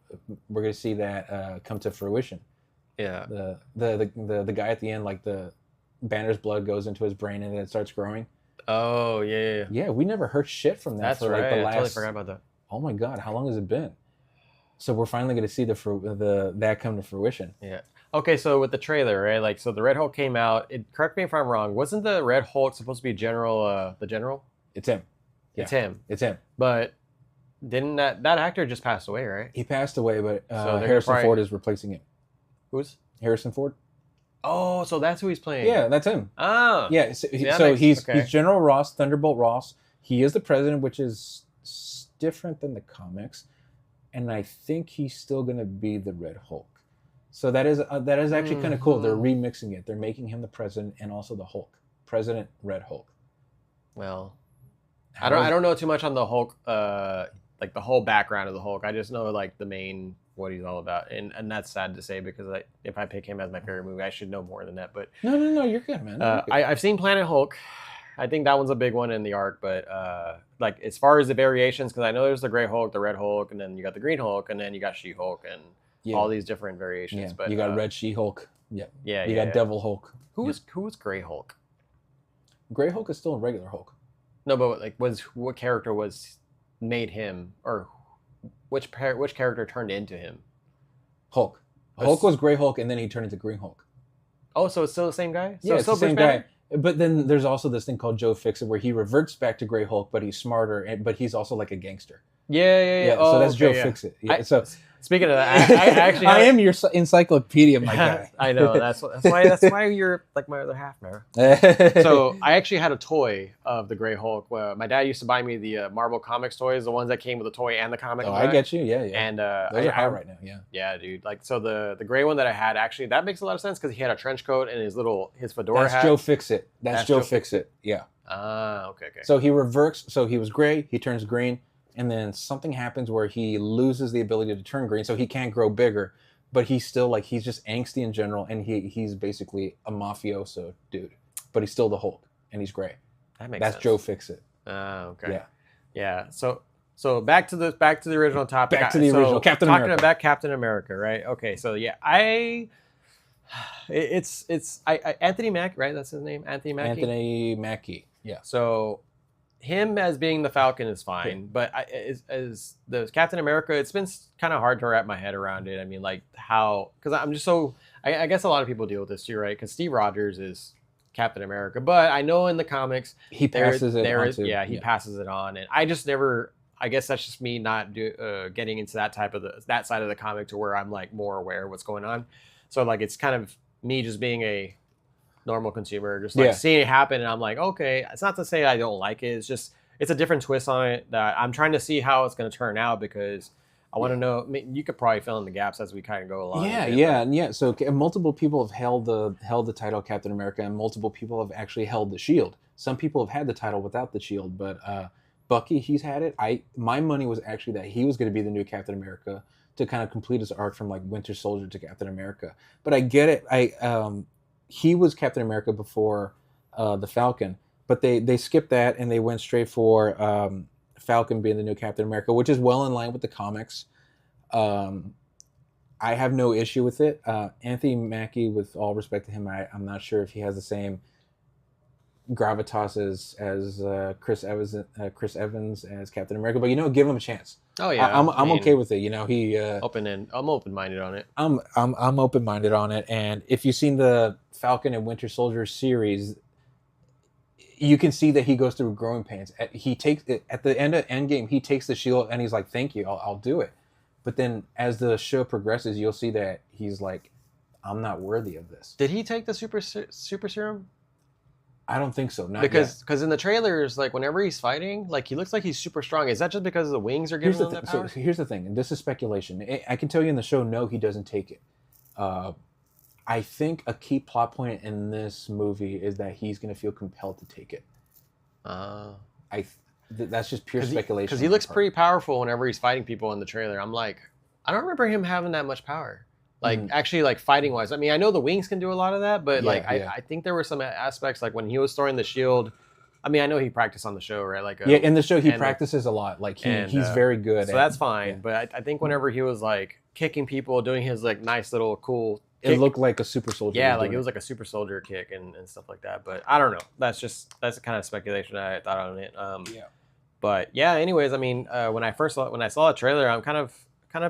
We're going to see that come to fruition. Yeah. The guy at the end, like the Banner's blood goes into his brain and then it starts growing. Oh yeah. Yeah, we never heard shit from that. That's for right. Like the last. I totally forgot about that. Oh my God, how long has it been? So we're finally going to see that come to fruition. Yeah. Okay, so with the trailer, right? Like, so the Red Hulk came out. Correct me if I'm wrong. Wasn't the Red Hulk supposed to be the General? It's him. Yeah. It's him. But didn't that actor just passed away, right? He passed away, but Harrison Ford is replacing him. Who's? Harrison Ford. Oh, so that's who he's playing. Yeah, that's him. Oh. Yeah, he's General Ross, Thunderbolt Ross. He is the president, which is different than the comics. And I think he's still going to be the Red Hulk. So that is actually kind of cool. They're remixing it. They're making him the president and also the Hulk. President Red Hulk. Well, I don't know too much on the Hulk, like the whole background of the Hulk. I just know like the main what he's all about, and that's sad to say because if I pick him as my favorite movie, I should know more than that. But no, you're good, man. I've seen Planet Hulk. I think that one's a big one in the arc, but like as far as the variations, because I know there's the Gray Hulk, the Red Hulk, and then you got the Green Hulk, and then you got She-Hulk, and all these different variations. Yeah. But you got Red She-Hulk. Yeah. You got Devil Hulk. Who was Gray Hulk? Gray Hulk is still a regular Hulk. No, but like what character made him, or which character turned into him? Hulk. Hulk was Gray Hulk, and then he turned into Green Hulk. Oh, so it's still the same guy? So yeah, it's the same guy. But then there's also this thing called Joe Fixit where he reverts back to Gray Hulk, but he's smarter, but he's also like a gangster. Yeah. So that's Joe Fixit. Yeah. So speaking of that, I actually I am your encyclopedia, my guy. I know that's why you're like my other half, man. So I actually had a toy of the Gray Hulk. My dad used to buy me the Marvel Comics toys, the ones that came with the toy and the comic. Oh, I get you. Yeah. And those are high right now. Yeah. Yeah, dude. Like so, the gray one that I had actually that makes a lot of sense because he had a trench coat and his fedora hat. That's Joe Fixit. That's Joe Fixit. Yeah. Okay. So he reverts. So he was gray. He turns green. And then something happens where he loses the ability to turn green, so he can't grow bigger. But he's still he's just angsty in general, and he's basically a mafioso dude. but he's still the Hulk, and he's gray. That makes That's sense. Joe Fixit. Okay. Yeah. So back to the original topic. Back to the original Captain America. Talking about Captain America, right? Okay. So yeah, it's Anthony Mackie, right? That's his name, Anthony Mackie. Anthony Mackie. Yeah. So him as being the Falcon is fine, but as the Captain America, it's been kind of hard to wrap my head around it. I mean, like how, because I'm just so, I guess a lot of people deal with this too, right? Because Steve Rogers is Captain America, but I know in the comics he passes it on. He passes it on, and I just never. I guess that's just me not getting into that that side of the comic to where I'm like more aware of what's going on. So like it's kind of me just being a normal consumer, just like seeing it happen, and I'm like, okay, it's not to say I don't like it. It's just it's a different twist on it that I'm trying to see how it's going to turn out because I want to know. I mean, you could probably fill in the gaps as we kind of go along. Yeah. So multiple people have held the title Captain America, and multiple people have actually held the shield. Some people have had the title without the shield, but Bucky, he's had it. My money was actually that he was going to be the new Captain America to kind of complete his arc from like Winter Soldier to Captain America. But I get it. He was Captain America before the Falcon, but they skipped that and they went straight for Falcon being the new Captain America, which is well in line with the comics. I have no issue with it. Anthony Mackie, with all respect to him, I'm not sure if he has the same gravitas as Chris Evans as Captain America, but give him a chance. Oh yeah, I'm okay with it. I'm open-minded on it. I'm open-minded on it, and if you've seen the Falcon and Winter Soldier series, you can see that he goes through growing pains. He takes it at the end of Endgame. He takes the shield and he's like, "Thank you, I'll do it." But then as the show progresses, you'll see that he's like, "I'm not worthy of this." Did he take the super serum? I don't think so. Not because in the trailers, like whenever he's fighting, like he looks like he's super strong. Is that just because the wings are giving him that power? So here's the thing, and this is speculation. I can tell you in the show, no, he doesn't take it. I think a key plot point in this movie is that he's going to feel compelled to take it. That's just pure speculation. Because he looks pretty powerful whenever he's fighting people in the trailer. I'm like, I don't remember him having that much power. Like actually, like fighting wise. I mean, I know the wings can do a lot of that, but I think there were some aspects like when he was throwing the shield. I mean, I know he practiced on the show, right? Like in the show he practices a lot. Like he's very good. So that's fine. Yeah. But I think whenever he was like kicking people, doing his like nice little cool kick, it looked like a super soldier. Yeah, like it was like a super soldier kick and stuff like that. But I don't know. That's the kind of speculation I thought on it. But yeah. Anyways, I mean, when I saw the trailer, I'm kind of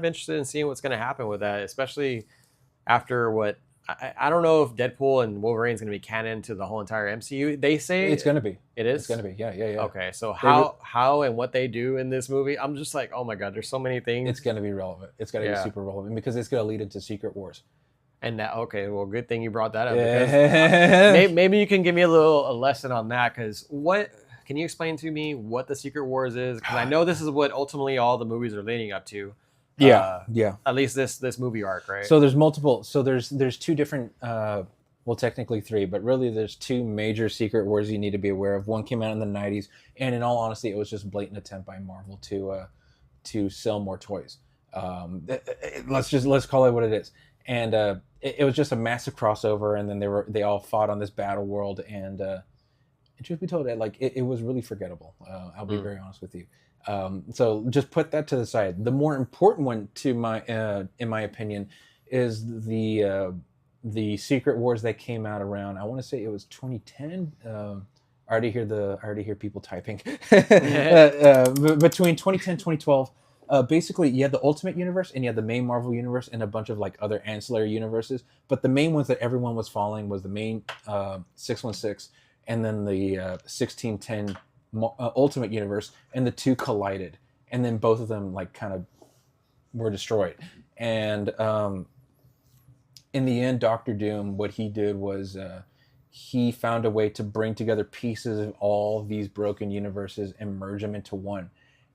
interested in seeing what's going to happen with that, especially after what I don't know if Deadpool and Wolverine is going to be canon to the whole entire MCU. They say it's going to be. It is. It's going to be. Yeah. Okay, so how and what they do in this movie, I'm just like, oh my god, there's so many things. It's going to be relevant. It's going to be super relevant because it's going to lead into Secret Wars. And that, okay, well, good thing you brought that up. Because maybe you can give me a lesson on that. Because can you explain to me what the Secret Wars is? Because I know this is what ultimately all the movies are leading up to. Yeah. At least this movie arc, right? So there's multiple. So there's two different. Well, technically three, but really there's two major Secret Wars you need to be aware of. One came out in the '90s, and in all honesty, it was just a blatant attempt by Marvel to sell more toys. Let's call it what it is. And it was just a massive crossover, and then they all fought on this battle world, and truth be told, it was really forgettable. I'll be very honest with you. So just put that to the side. The more important one, in my opinion, is the Secret Wars that came out around. I want to say it was 2010. I already hear people typing. Between 2010 2012. Basically, you had the Ultimate Universe and you had the main Marvel Universe and a bunch of like other ancillary universes. But the main ones that everyone was following was the main 616 and then the 1610 Ultimate Universe, and the two collided, and then both of them like kind of were destroyed. And in the end, Doctor Doom, what he did was he found a way to bring together pieces of all these broken universes and merge them into one.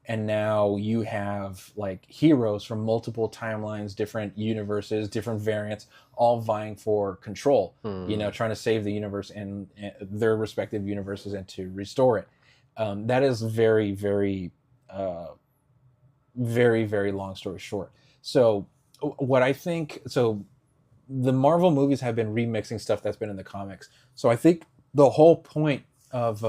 And now you have like heroes from multiple timelines, different universes, different variants, all vying for control, trying to save the universe and their respective universes and to restore it. That is very, very, very, very long story short. So what I think, the Marvel movies have been remixing stuff that's been in the comics. So I think the whole point of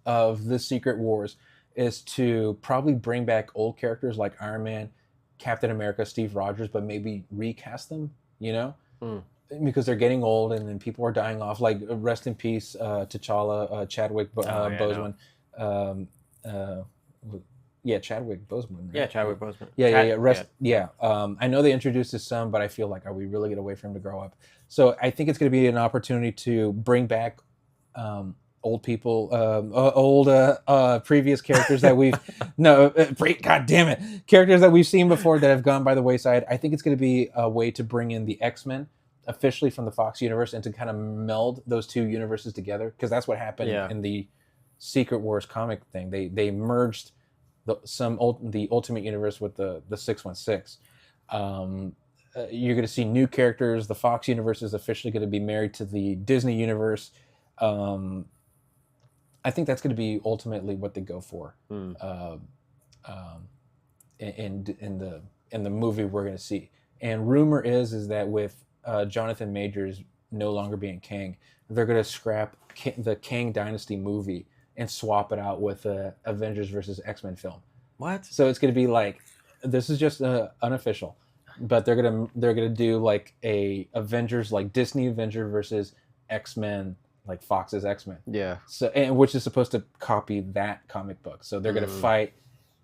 the Secret Wars is to probably bring back old characters like Iron Man, Captain America, Steve Rogers, but maybe recast them, you know? Because they're getting old and then people are dying off. Like, rest in peace, T'Challa, Chadwick Boseman. Chadwick Boseman. Right? Yeah, Chadwick Boseman. I know they introduced his son, but I feel like, are we really going to wait for him to grow up? So I think it's going to be an opportunity to bring back old people, previous characters that we've God damn it, characters that we've seen before that have gone by the wayside. I think it's going to be a way to bring in the X-Men officially from the Fox universe and to kind of meld those two universes together, because that's what happened in the Secret Wars comic thing. They merged the Ultimate Universe with the 616. You're going to see new characters. The Fox universe is officially going to be married to the Disney universe. I think that's going to be ultimately what they go for. In the movie we're going to see. And rumor is that with Jonathan Majors no longer being Kang, they're going to scrap the Kang Dynasty movie and swap it out with a Avengers versus X-Men film. What? So it's going to be like, this is just unofficial, but they're gonna do like a Avengers, like Disney Avenger versus X-Men, like Fox's X-Men. Yeah. So, and which is supposed to copy that comic book. So they're gonna fight,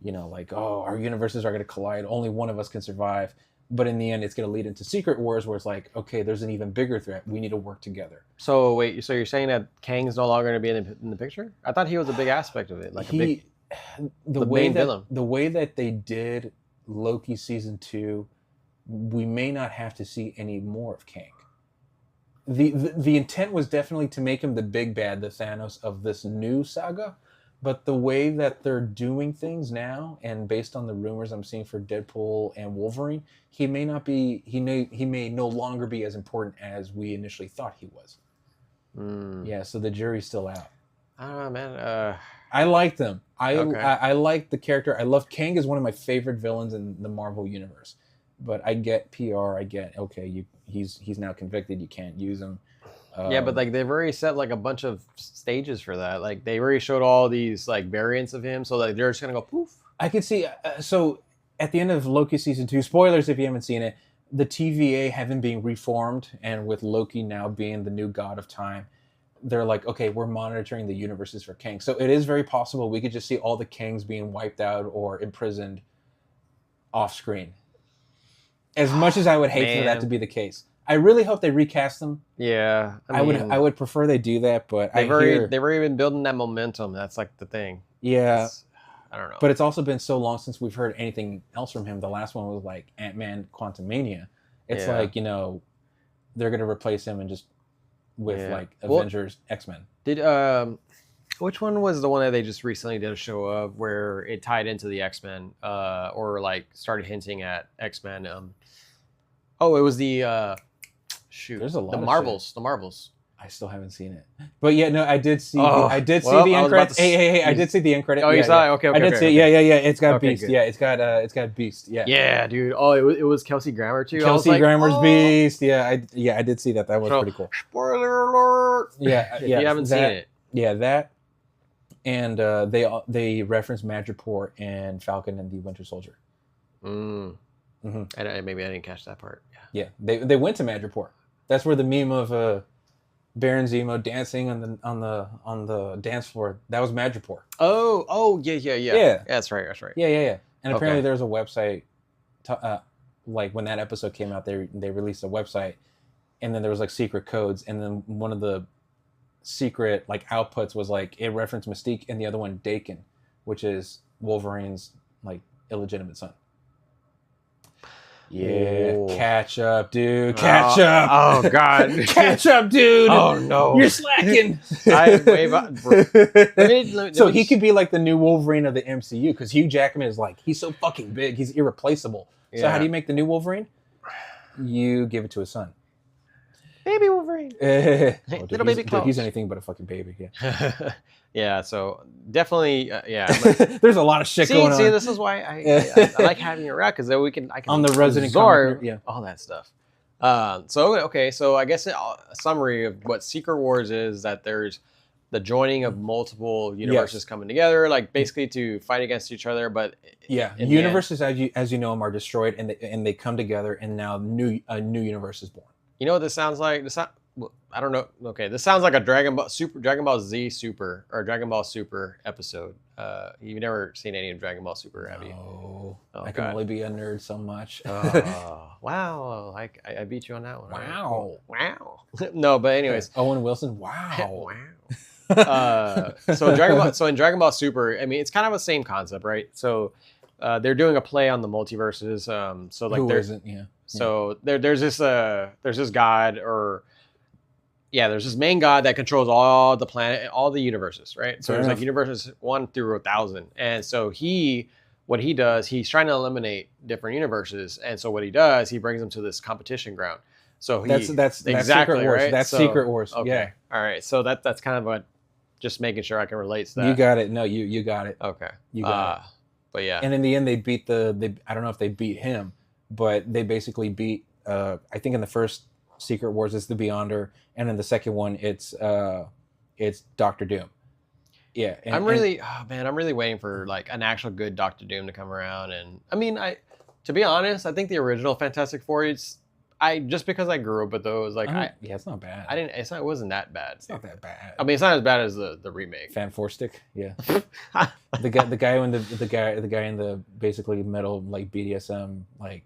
like, oh, our universes are gonna collide. Only one of us can survive. But in the end, it's gonna lead into Secret Wars, where it's like, okay, there's an even bigger threat. We need to work together. So wait, so you're saying that Kang's no longer gonna be in the picture? I thought he was a big aspect of it, like the main villain. The way that they did Loki season 2, we may not have to see any more of Kang. The intent was definitely to make him the big bad, the Thanos of this new saga, but the way that they're doing things now, and based on the rumors I'm seeing for Deadpool and Wolverine, he may no longer be as important as we initially thought he was. Yeah, so the jury's still out. I don't know, man. I like them. I like the character. I love Kang is one of my favorite villains in the Marvel universe. But I get PR. I get, okay, he's now convicted. You can't use him. Yeah, but like they've already set like a bunch of stages for that. Like they already showed all these like variants of him. So like they're just gonna go poof. I could see. So at the end of Loki season 2, spoilers if you haven't seen it, the TVA having been reformed, and with Loki now being the new god of time, they're like, okay, we're monitoring the universes for Kang. So it is very possible we could just see all the Kangs being wiped out or imprisoned off screen. As much as I would hate for that to be the case, I really hope they recast them. Yeah, I would prefer they do that, but they've already been building that momentum. That's like the thing. Yeah, I don't know. But it's also been so long since we've heard anything else from him. The last one was like Ant-Man Quantumania. It's like, they're gonna replace him and just with like Avengers, X-Men. Did which one was the one that they just recently did a show of where it tied into the X-Men or like started hinting at X-Men? It was the shoot. There's a lot the of Marvels. shit. The Marvels. I still haven't seen it, but yeah, no, I did see. The end credits. Hey! I did see the end credits. Oh, you saw it? Okay. I did see. Okay. Yeah. It's got Beast. Good. Yeah, it's got Beast. Yeah. Yeah, dude. Oh, it was Kelsey Grammer too. Kelsey Grammer's Beast. Yeah, I did see that. That was pretty cool. Spoiler alert. Yeah. If you haven't seen it. Yeah, that. And they reference Madripoor and Falcon and the Winter Soldier. Maybe I didn't catch that part. Yeah. They went to Madripoor. That's where the meme of Baron Zemo dancing on the dance floor. That was Madripoor. Oh yeah. Yeah, that's right. Yeah. And apparently there's a website. Like when that episode came out, they released a website, and then there was like secret codes, and then one of the secret like outputs was like it referenced Mystique, and the other one Dakin, which is Wolverine's like illegitimate son. Yeah, catch up, dude. Catch up. Oh God, catch up, dude. Oh no, you're slacking. So he could be like the new Wolverine of the MCU, because Hugh Jackman is like, he's so fucking big, he's irreplaceable. So how do you make the new Wolverine? You give it to his son. Baby Wolverine. Little baby Klaus. He's anything but a fucking baby. Yeah. Yeah. So definitely, There's a lot of shit going on. See, this is why I like having you around, because then I can on the resident absorb all that stuff. So I guess a summary of what Secret Wars is that there's the joining of multiple universes coming together, like basically to fight against each other. But universes as you know them are destroyed, and they come together, and now a new universe is born. You know what this sounds like? I don't know. Okay, this sounds like a Dragon Ball Z Super or Dragon Ball Super episode. You've never seen any of Dragon Ball Super, have you? No, I can only be a nerd so much. Wow, I beat you on that one. Wow, wow. No, but anyways, Owen Wilson. Wow, wow. So in Dragon Ball Super, I mean, it's kind of the same concept, right? So they're doing a play on the multiverses. So like, who isn't? Yeah. So there's this god there's this main god that controls all the planet, all the universes, right? So there's like universes 1 through 1,000, and so what he does, he's trying to eliminate different universes, and so what he does, he brings them to this competition ground. So that's exactly Secret Wars. Right? That's Secret Wars. Okay. Yeah. All right. So that's kind of what, just making sure I can relate to that. You got it. No, you got it. Okay. You got it. But yeah. And in the end, they beat I don't know if they beat him, but they basically beat. I think in the first Secret Wars it's the Beyonder, and in the second one it's Doctor Doom. Yeah, I'm really waiting for like an actual good Doctor Doom to come around. And I mean, to be honest, I think the original Fantastic Four, just because I grew up with those, like it's not bad. It wasn't that bad. It's not that bad. I mean, it's not as bad as the remake. Fan Four Stick, yeah. the guy in the basically metal like BDSM like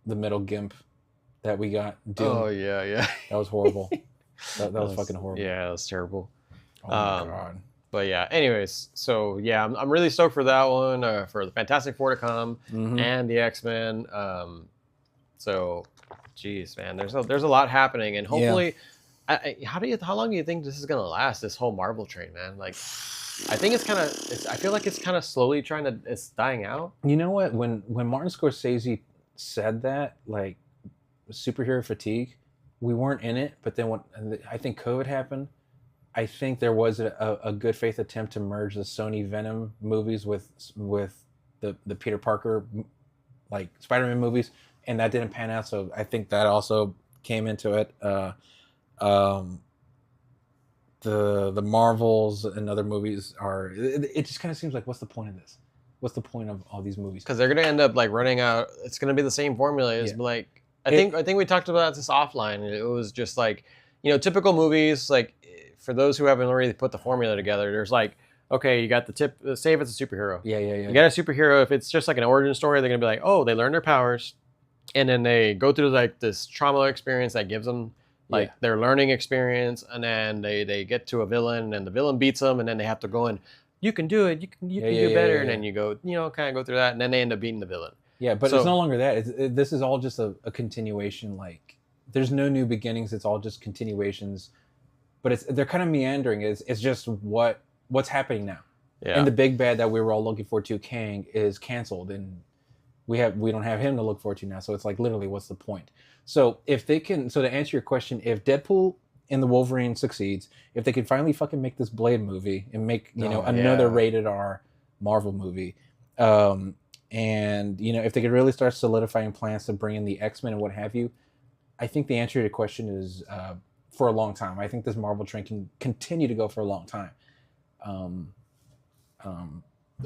the metal gimp that we got. Doom. Oh yeah. That was horrible. that was fucking horrible. Yeah, that was terrible. Oh my god. But yeah, anyways, so yeah, I'm really stoked for that one, for the Fantastic Four to come and the X-Men. So, geez, man, there's a lot happening, and hopefully, how long do you think this is gonna last? This whole Marvel train, man. Like, I think I feel like it's kind of slowly it's dying out. You know what? When Martin Scorsese said that, like, superhero fatigue, we weren't in it, but then when I think COVID happened, I think there was a good faith attempt to merge the Sony Venom movies with the Peter Parker like Spider-Man movies, and that didn't pan out. So I think that also came into it. The Marvels and other movies it just kind of seems like, what's the point of this? What's the point of all these movies? Because they're gonna end up like running out. It's gonna be the same formula. It's like I think we talked about this offline. It was just like, typical movies, like for those who haven't already put the formula together, there's like, okay, you got say if it's a superhero. Yeah. You got a superhero. If it's just like an origin story, they're gonna be like, oh, they learn their powers, and then they go through like this trauma experience that gives them like their learning experience, and then they get to a villain, and the villain beats them, and then they have to go and you can do it, you can do better, and then you go, kind of go through that, and then they end up beating the villain. Yeah, but it's no longer that. This is all just a continuation. Like, there's no new beginnings. It's all just continuations. But they're kind of meandering. It's just what's happening now. Yeah. And the big bad that we were all looking forward to, Kang, is canceled, and we don't have him to look forward to now. So it's like, literally, what's the point? So to answer your question, if Deadpool and the Wolverine succeeds, if they can finally fucking make this Blade movie and make another rated R Marvel movie, and if they could really start solidifying plans to bring in the X-Men and what have you, I think the answer to your question is for a long time. I think this Marvel train can continue to go for a long time.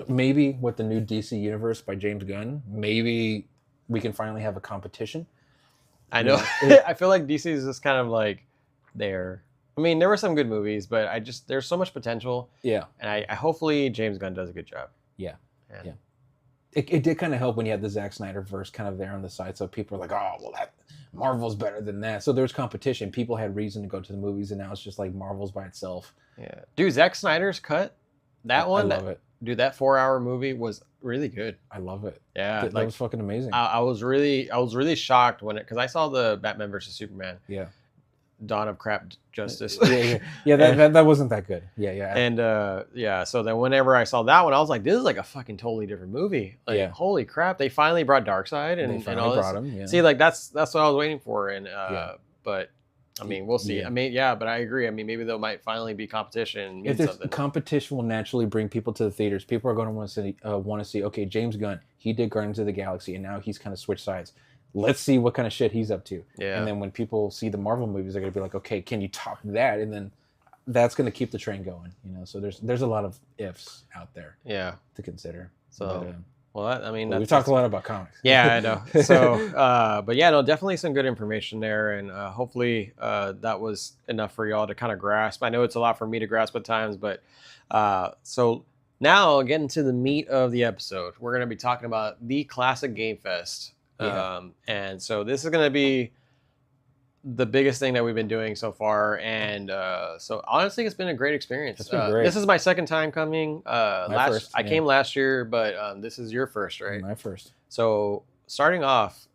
Maybe with the new DC universe by James Gunn, maybe we can finally have a competition. I know. I feel like DC is just kind of like there. I mean, there were some good movies, but there's so much potential. Yeah. And I hopefully James Gunn does a good job. Yeah. Yeah. It did kind of help when you had the Zack Snyder verse kind of there on the side. So people are like, oh, well, that Marvel's better than that. So there's competition. People had reason to go to the movies, and now it's just like Marvel's by itself. Yeah. Dude, Zack Snyder's cut, that one, I love it. Dude, that 4-hour movie was really good. I love it. Yeah. That was fucking amazing. I was really shocked because I saw the Batman versus Superman. Yeah. Dawn of Crap Justice. Yeah. That wasn't that good. Yeah. And so then whenever I saw that one, I was like, this is like a fucking totally different movie. Like, holy crap, they finally brought Darkseid and all this. Brought him, yeah. See, like that's what I was waiting for. And but I mean, we'll see. Yeah. I mean, but I agree. I mean, maybe there might finally be competition. If there's competition, will naturally bring people to the theaters. People are going to want to see. Okay, James Gunn, he did Guardians of the Galaxy, and now he's kind of switched sides. let's see what kind of shit he's up to. Yeah. And then when people see the Marvel movies, they're gonna be like, okay, can you top that? And then that's gonna keep the train going, you know. So there's a lot of ifs out there. Yeah. To consider. So. We talked a lot about comics. Yeah, I know. So, but yeah, no, definitely some good information there, and hopefully that was enough for y'all to kind of grasp. I know it's a lot for me to grasp at times, but so now getting to the meat of the episode, we're going to be talking about the Classic Game Fest, and so this is going to be the biggest thing that we've been doing so far, and so honestly, it's been a great experience. It's been great. This is my second time coming. I came last year, but this is your first, right? My first. So starting off,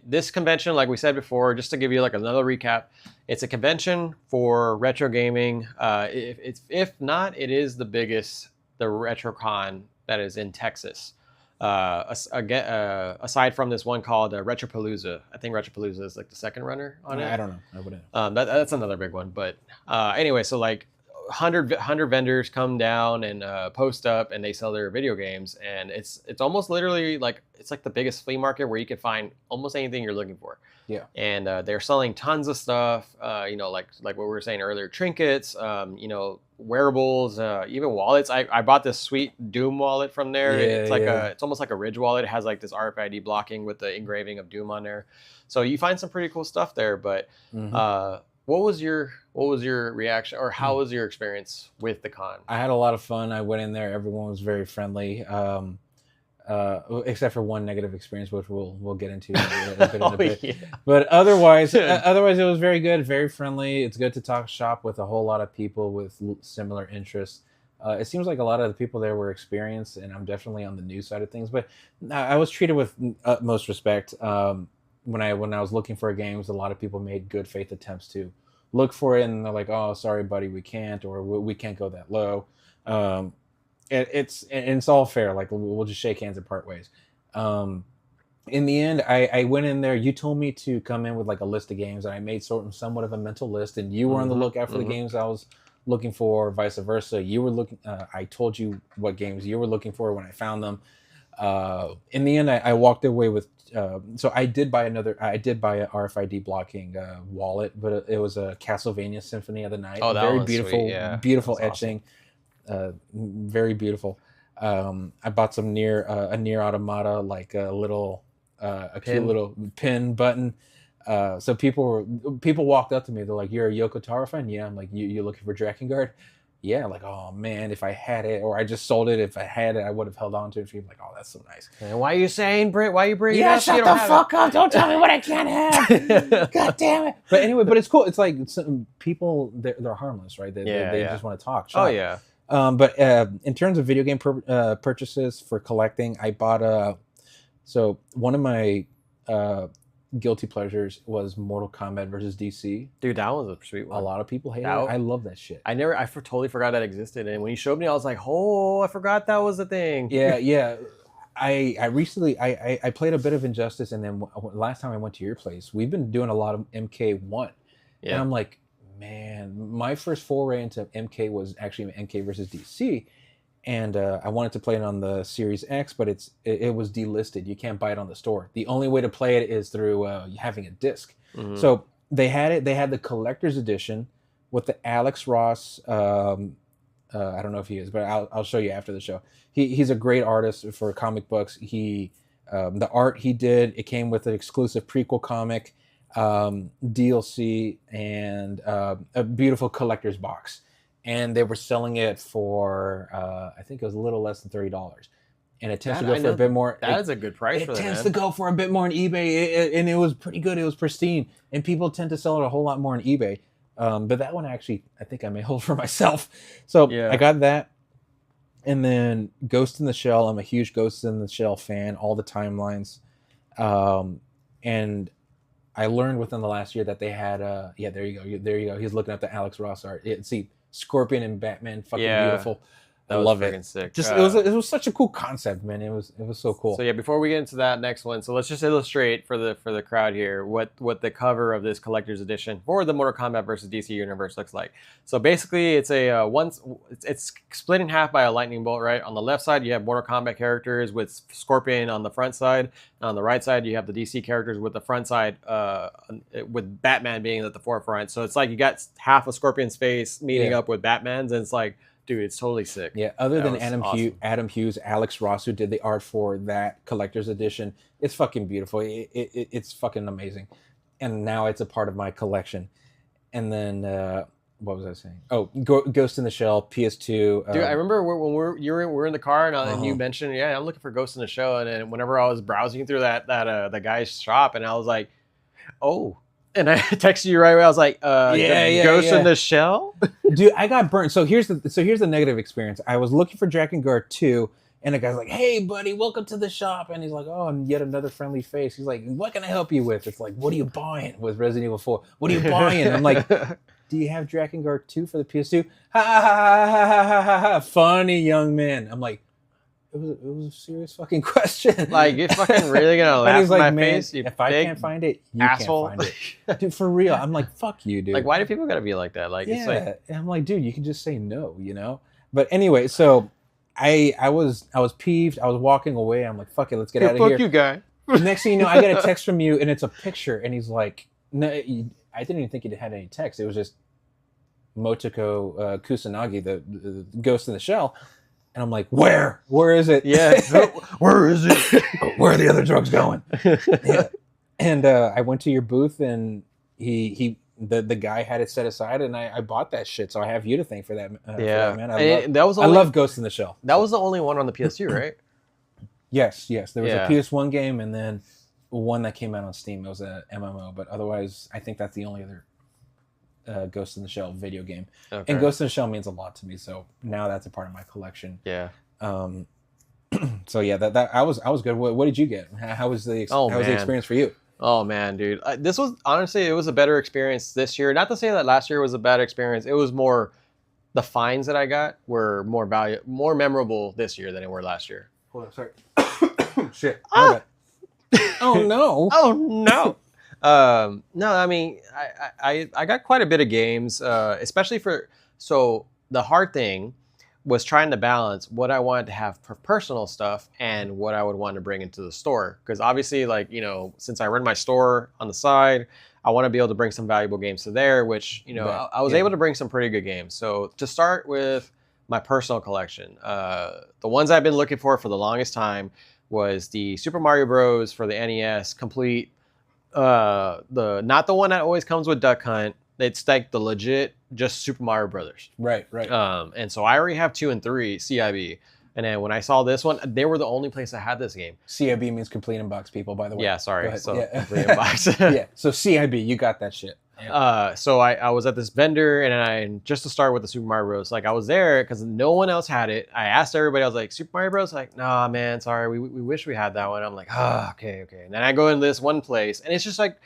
this convention, like we said before, just to give you like another recap, it's a convention for retro gaming. If not, it is the biggest, the RetroCon that is in Texas. Aside from this one called Retropalooza. I think Retropalooza is like the second runner on it. I don't know. I wouldn't. That's another big one. But anyway, so like 100 vendors come down and post up, and they sell their video games, and it's almost literally like it's like the biggest flea market where you can find almost anything you're looking for. Yeah. And they're selling tons of stuff. Like what we were saying earlier, trinkets. Wearables, even wallets. I bought this sweet Doom wallet from there. It's like it's almost like a Ridge wallet. It has like this RFID blocking with the engraving of Doom on there. So you find some pretty cool stuff there. But what was your reaction, or how was your experience with the con? I had a lot of fun. I went in there. Everyone was very friendly. Except for one negative experience, which we'll get into in a bit. Yeah. But otherwise it was very good, very friendly. It's good to talk shop with a whole lot of people with similar interests. It seems like a lot of the people there were experienced, and I'm definitely on the new side of things. But I was treated with utmost respect. When I was looking for games, a lot of people made good faith attempts to look for it, and they're like, "Oh, sorry, buddy, we can't," or "We can't go that low." It's all fair. Like we'll just shake hands and part ways. In the end, I went in there. You told me to come in with like a list of games, and I made somewhat of a mental list. And you were on the lookout for the games I was looking for, vice versa. You were looking. I told you what games you were looking for when I found them. In the end, I walked away with. So I did buy an RFID blocking wallet, but it was a Castlevania Symphony of the Night. Oh, that very was beautiful, sweet. Yeah. Beautiful That's etching. Awesome. Very beautiful. I bought some a Nier Automata, like a little cute little pin button. So people walked up to me. They're like, "You're a Yoko Taro fan?" Yeah. I'm like, "You looking for Drakengard?" Yeah. Like, "Oh man, if I had it, or I just sold it. If I had it, I would have held on to it." People like, "Oh, that's so nice." And why are you saying, Britt? Why are you bringing it up? Shut the fuck up! Don't tell me what I can't have. God damn it! But anyway, but it's cool. It's like some people, they're harmless, right? They just want to talk. Oh yeah. But in terms of video game purchases for collecting, I bought so one of my guilty pleasures was Mortal Kombat versus DC. Dude, that was a sweet one. A lot of people hate it. I love that shit. I totally forgot that existed, and when you showed me, I was like, "Oh, I forgot that was a thing." Yeah. I recently I played a bit of Injustice, and then last time I went to your place, we've been doing a lot of MK1, and I'm like, man, my first foray into MK was actually MK versus DC, and I wanted to play it on the Series X, but it was delisted. You can't buy it on the store. The only way to play it is through having a disc. Mm-hmm. So they had it. They had the collector's edition with the Alex Ross. I don't know if he is, but I'll show you after the show. He's a great artist for comic books. The art he did, it came with an exclusive prequel comic, DLC, and a beautiful collector's box. And they were selling it for I think it was a little less than $30, and it tends to go for a bit more. That's a good price. It tends to go for a bit more on eBay, and it was pretty good. It was pristine, and people tend to sell it a whole lot more on eBay. But that one actually, I think I may hold for myself. So I got that, and then Ghost in the Shell. I'm a huge Ghost in the Shell fan. All the timelines, and I learned within the last year that they had there you go. He's looking at the Alex Ross art. See, Scorpion and Batman, fucking beautiful. That was love freaking it. sick. Just it was such a cool concept, man. It was so cool. So yeah, before we get into that next one, so let's just illustrate for the crowd here what the cover of this collector's edition for the Mortal Kombat versus DC universe looks like. So basically, it's a it's split in half by a lightning bolt. Right on the left side, you have Mortal Kombat characters with Scorpion on the front side. And on the right side, you have the DC characters with the front side, with Batman being at the forefront. So it's like you got half of Scorpion's face meeting up with Batman's, and it's like, dude, it's totally sick. Yeah, other than awesome. Adam Hughes, Alex Ross, who did the art for that collector's edition, it's fucking beautiful. It's fucking amazing. And now it's a part of my collection. And then, what was I saying? Oh, Ghost in the Shell, PS2. Dude, I remember when we're in the car and you mentioned, yeah, I'm looking for Ghost in the Shell. And then whenever I was browsing through the guy's shop, and I was like, oh. And I texted you right away. I was like, Ghost in the Shell? Dude, I got burnt. So here's the negative experience. I was looking for Drakengard 2, and the guy's like, hey, buddy, welcome to the shop. And he's like, oh, and yet another friendly face. He's like, what can I help you with? It's like, what are you buying? With Resident Evil 4. What are you buying? I'm like, do you have Drakengard 2 for the PS2? Ha ha ha ha ha ha ha. Funny young man. I'm like, it was a serious fucking question. Like, you're fucking really gonna laugh in my face? If I can't find it, you asshole. can't find it. Dude, for real. I'm like, fuck you, dude. Like, why do people gotta be like that? Like, yeah. It's like... And I'm like, dude, you can just say no, you know? But anyway, so I was peeved. I was walking away. I'm like, fuck it, let's get out of here. Fuck you, guy. Next thing you know, I get a text from you, and it's a picture, and he's like, no, I didn't even think he had any text. It was just Motoko Kusanagi, the Ghost in the Shell. And I'm like, where is it? Yeah. Where is it? Where are the other drugs going? Yeah. And I went to your booth, and the guy had it set aside, and I bought that shit. So I have you to thank for that. Yeah, for that, man. I love Ghost in the Shell. That was the only one on the PS2, right? Yes. There was a PS1 game, and then one that came out on Steam. It was a MMO, but otherwise, I think that's the only other Ghost in the Shell video game. Okay. And Ghost in the Shell means a lot to me, so now that's a part of my collection. Yeah. So yeah, that I was good. What did you get? How was the experience for you? Oh man, dude, this was honestly, it was a better experience this year. Not to say that last year was a bad experience. It was more, the finds that I got were more memorable this year than they were last year. Hold on, sorry. Shit. Ah! Oh no. Oh no. No, I mean, I got quite a bit of games, especially so the hard thing was trying to balance what I wanted to have for personal stuff and what I would want to bring into the store. Because obviously, like, you know, since I run my store on the side, I want to be able to bring some valuable games to there, which, you know, I was able to bring some pretty good games. So to start with my personal collection, the ones I've been looking for the longest time was the Super Mario Bros. For the NES complete. Not the one that always comes with Duck Hunt. It's like the legit just Super Mario Brothers. Right. And so I already have 2 and 3 CIB. And then when I saw this one, they were the only place that had this game. CIB means complete in box, people, by the way. Yeah, sorry. So complete in box. Yeah. So CIB, you got that shit. Yeah. So I was at this vendor, and just to start with the Super Mario Bros. Like, I was there because no one else had it. I asked everybody, I was like, Super Mario Bros? Like, nah, man, sorry, we wish we had that one. I'm like, okay. And then I go in this one place, and it's just like,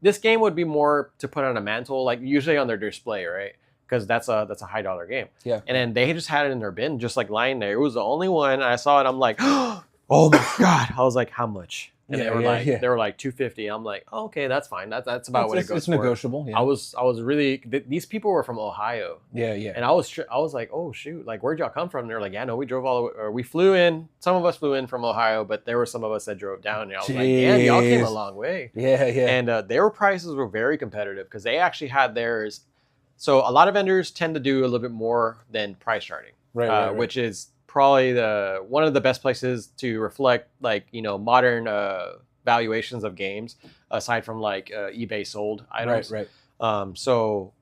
this game would be more to put on a mantle, like usually on their display, right? Because that's a high dollar game. Yeah. And then they just had it in their bin, just like lying there. It was the only one. I saw it. I'm like, oh my god! I was like, how much? And they were like $250. I'm like, oh, okay, that's fine. That's about what it goes for. It's negotiable. Yeah. I was really, these people were from Ohio. Yeah. And I was like, oh shoot, like, where'd y'all come from? And they're like, yeah, no, we drove all the way, or we flew in. Some of us flew in from Ohio, but there were some of us that drove down. And I was like, yeah, y'all came a long way. Yeah. And their prices were very competitive because they actually had theirs. So a lot of vendors tend to do a little bit more than price charting, right. Which is probably one of the best places to reflect, like, you know, modern valuations of games, aside from like eBay sold items. Right. So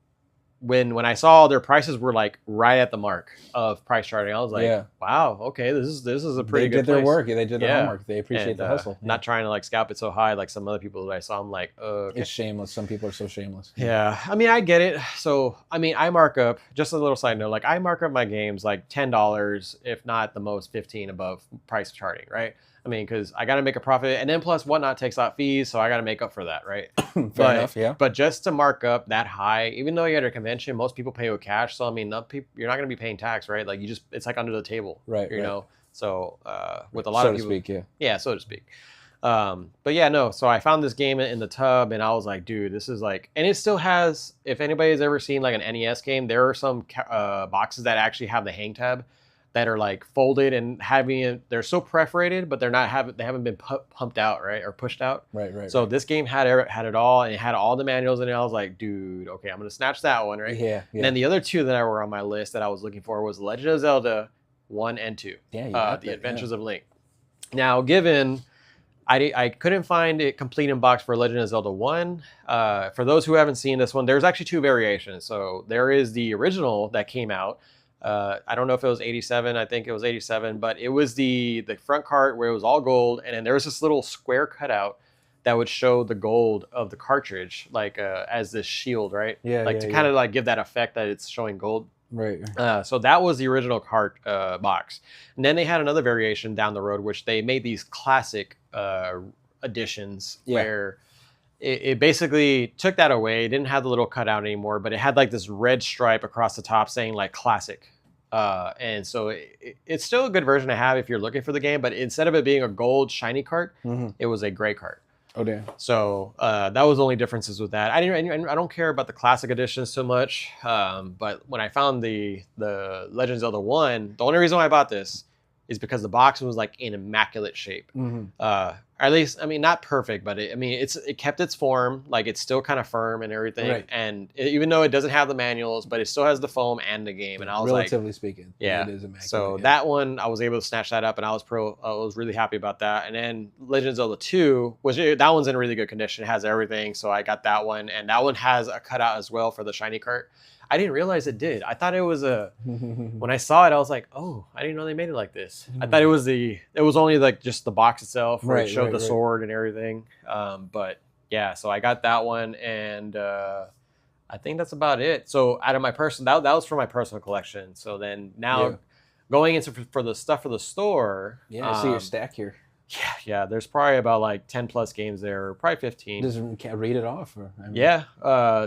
when I saw their prices were like right at the mark of price charting, I was like, wow, okay, this is a pretty good place. They did their work. They did their homework. They appreciate the hustle. Not trying to like scalp it so high like some other people that I saw. I'm like, okay. It's shameless. Some people are so shameless. Yeah. I mean, I get it. So, I mean, I mark up, just a little side note, like I mark up my games like $10, if not the most 15 above price charting, right? I mean, because I got to make a profit, and then plus Whatnot takes out fees, so I got to make up for that, right? Fair enough, yeah. But just to mark up that high, even though you're at a convention, most people pay with cash. So I mean, you're not going to be paying tax, right? Like it's like under the table, right? You know. So with a lot of people, so to speak, yeah, so to speak. But yeah, no. So I found this game in the tub, and I was like, dude, this is like, and it still has. If anybody's ever seen like an NES game, there are some boxes that actually have the hang tab that are like folded and they're so perforated, but they haven't been pumped out, right, or pushed out. Right. So this game had it all, and it had all the manuals in it. I was like, dude, okay, I'm gonna snatch that one, right? Yeah. And then the other two that were on my list that I was looking for was Legend of Zelda 1 and 2. Yeah, The Adventures of Link. Now, given I couldn't find it complete in box for Legend of Zelda 1. For those who haven't seen this one, there's actually 2 variations. So there is the original that came out. I don't know if it was 87. I think it was 87, but it was the front cart where it was all gold, and then there was this little square cutout that would show the gold of the cartridge, like as this shield, right? To kind of like give that effect that it's showing gold. Right. So that was the original cart box, and then they had another variation down the road, which they made these classic editions where it basically took that away. It didn't have the little cutout anymore, but it had like this red stripe across the top saying like classic. And so it's still a good version to have if you're looking for the game, but instead of it being a gold shiny cart, it was a gray cart. Oh damn! So that was the only differences with that. I don't care about the classic editions so much, but when I found the Legend of Zelda 1, the only reason why I bought this is because the box was like in immaculate shape. Or at least, I mean, not perfect, but it kept its form. Like it's still kind of firm and everything. Right. And even though it doesn't have the manuals, but it still has the foam and the game. And I was relatively speaking, yeah. It is immaculate. So that one, I was able to snatch that up, and I was really happy about that. And then Legend of Zelda 2, that one's in really good condition. It has everything, so I got that one, and that one has a cutout as well for the shiny cart. I didn't realize it did. I thought it was when I saw it, I was like, oh, I didn't know they made it like this. I thought it was only like just the box itself where it showed the sword and everything. But yeah, so I got that one, and I think that's about it. So out of my that was for my personal collection. So then now going into for the stuff for the store. Yeah, I see your stack here. Yeah. There's probably about like 10 plus games there, probably 15. Can't read it off.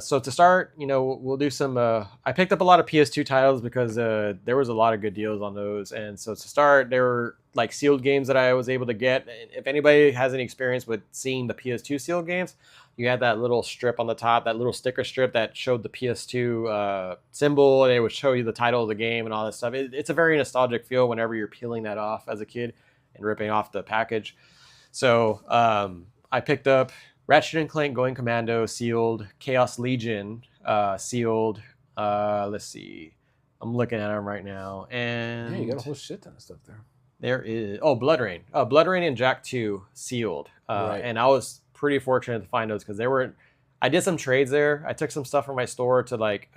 So to start, we'll do some. I picked up a lot of PS2 titles because there was a lot of good deals on those. And so to start, there were like sealed games that I was able to get. If anybody has any experience with seeing the PS2 sealed games, you had that little strip on the top, that little sticker strip that showed the PS2 symbol, and it would show you the title of the game and all that stuff. It's a very nostalgic feel whenever you're peeling that off as a kid and ripping off the package. So I picked up Ratchet & Clank Going Commando sealed, Chaos Legion sealed. Let's see. I'm looking at them right now. And yeah, you got a whole shit ton of stuff there. There is... Oh, Blood Rain. Blood Rain and Jack 2 sealed. And I was pretty fortunate to find those because I did some trades there. I took some stuff from my store to like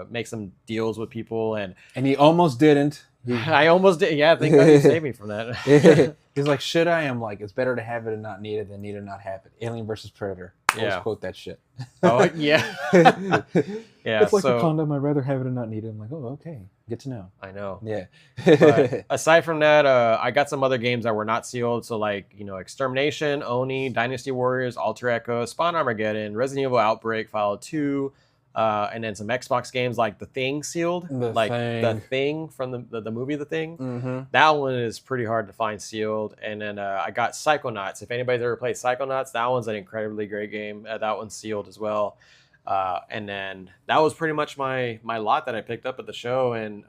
make some deals with people, and you almost didn't. I almost did. Yeah, thank God you saved me from that. He's like, should I? I'm like, it's better to have it and not need it than need it and not have it. Alien versus Predator. Always quote that shit. Oh yeah. Yeah. It's like a condom. I'd rather have it and not need it. I'm like, oh, okay. Good to know. I know. Yeah. But aside from that, I got some other games that were not sealed. So like, Extermination, Oni, Dynasty Warriors, Alter Echo, Spawn Armageddon, Resident Evil Outbreak, Fallout 2, and then some Xbox games like The Thing sealed. The Thing from the movie The Thing. Mm-hmm. That one is pretty hard to find sealed. And then I got Psychonauts. If anybody's ever played Psychonauts, that one's an incredibly great game. That one's sealed as well. And then that was pretty much my lot that I picked up at the show. And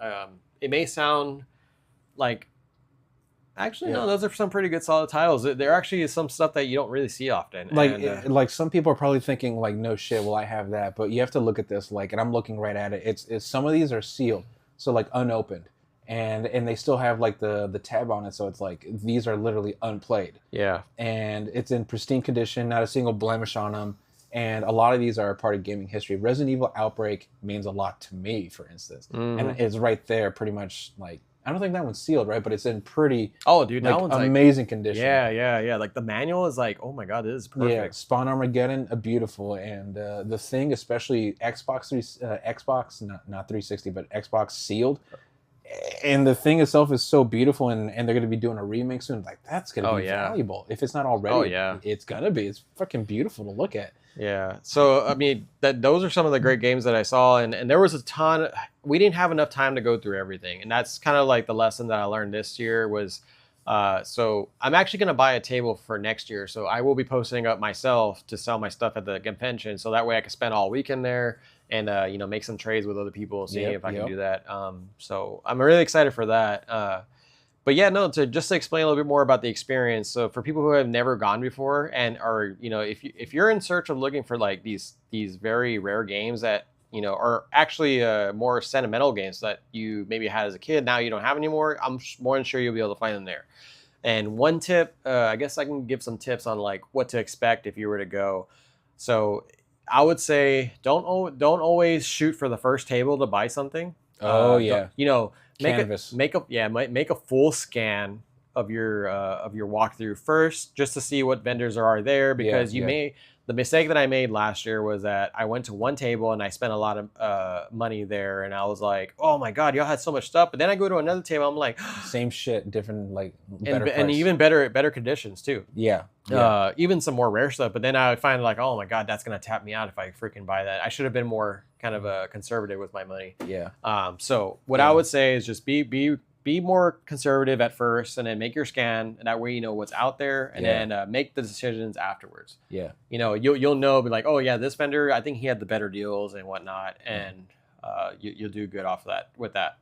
it may sound like... Actually, no, those are some pretty good solid titles. There actually is some stuff that you don't really see often. Like some people are probably thinking like, no shit, well, I have that. But you have to look at this, like, and I'm looking right at it. It's some of these are sealed, so like unopened. And they still have like the tab on it, so it's like these are literally unplayed. Yeah. And it's in pristine condition, not a single blemish on them. And a lot of these are a part of gaming history. Resident Evil Outbreak means a lot to me, for instance. Mm-hmm. And it's right there, pretty much like... I don't think that one's sealed, right? But it's in pretty that one's amazing condition. Yeah. Like the manual is like, oh my God, this is perfect. Yeah, Spawn Armageddon, beautiful. And The Thing, especially Xbox, not 360, but Xbox sealed. And the thing itself is so beautiful, and they're going to be doing a remake soon. Like, that's going to be yeah. valuable. If it's not already, Oh yeah, it's going to be. It's fucking beautiful to look at. yeah. So I mean, those are some of the great games that I saw, and there was a ton. We didn't have enough time to go through everything, and that's kind of like the lesson that I learned this year was. So I'm actually going to buy a table for next year. So I will be posting up myself to sell my stuff at the convention. So that way I can spend all weekend there and, make some trades with other people, seeing if I can do that. So I'm really excited for that. But yeah, no, just to explain a little bit more about the experience. So for people who have never gone before and are, if you're in search of looking for like these very rare games that, are actually more sentimental games that you maybe had as a kid, now you don't have anymore, I'm more than sure you'll be able to find them there. And one tip, I guess I can give some tips on like what to expect if you were to go. So I would say don't always shoot for the first table to buy something. Oh yeah. Make a full scan of your walkthrough first, just to see what vendors are there, because the mistake that I made last year was that I went to one table and I spent a lot of money there, and I was like, oh my god, y'all had so much stuff. But then I go to another table, I'm like, same shit, different, like, better and even better conditions too. Yeah. Even some more rare stuff. But then I would find like, oh my god, that's gonna tap me out if I freaking buy that. I should have been more kind of conservative with my money. Yeah. So what I would say is just be more conservative at first, and then make your scan, and that way you know what's out there, and then make the decisions afterwards. Yeah. You'll know, be like, oh yeah, this vendor, I think he had the better deals and whatnot, and you'll do good off of that with that.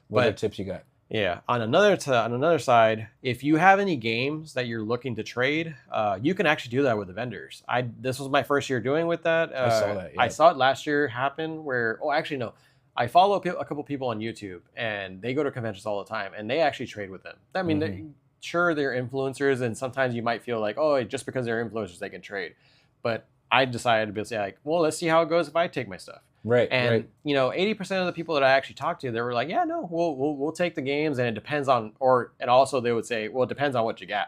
What other tips you got? Yeah. On another side, if you have any games that you're looking to trade, you can actually do that with the vendors. This was my first year doing with that. I saw that. Yeah. I saw it last year happen where. Oh, actually no. I follow a couple people on YouTube, and they go to conventions all the time, and they actually trade with them. I mean, sure, they're influencers, and sometimes you might feel like, oh, just because they're influencers, they can trade. But I decided to be like, well, let's see how it goes if I take my stuff. Right. And 80% of the people that I actually talked to, they were like, yeah, no, we'll take the games, and it depends on, and also they would say, well, it depends on what you got.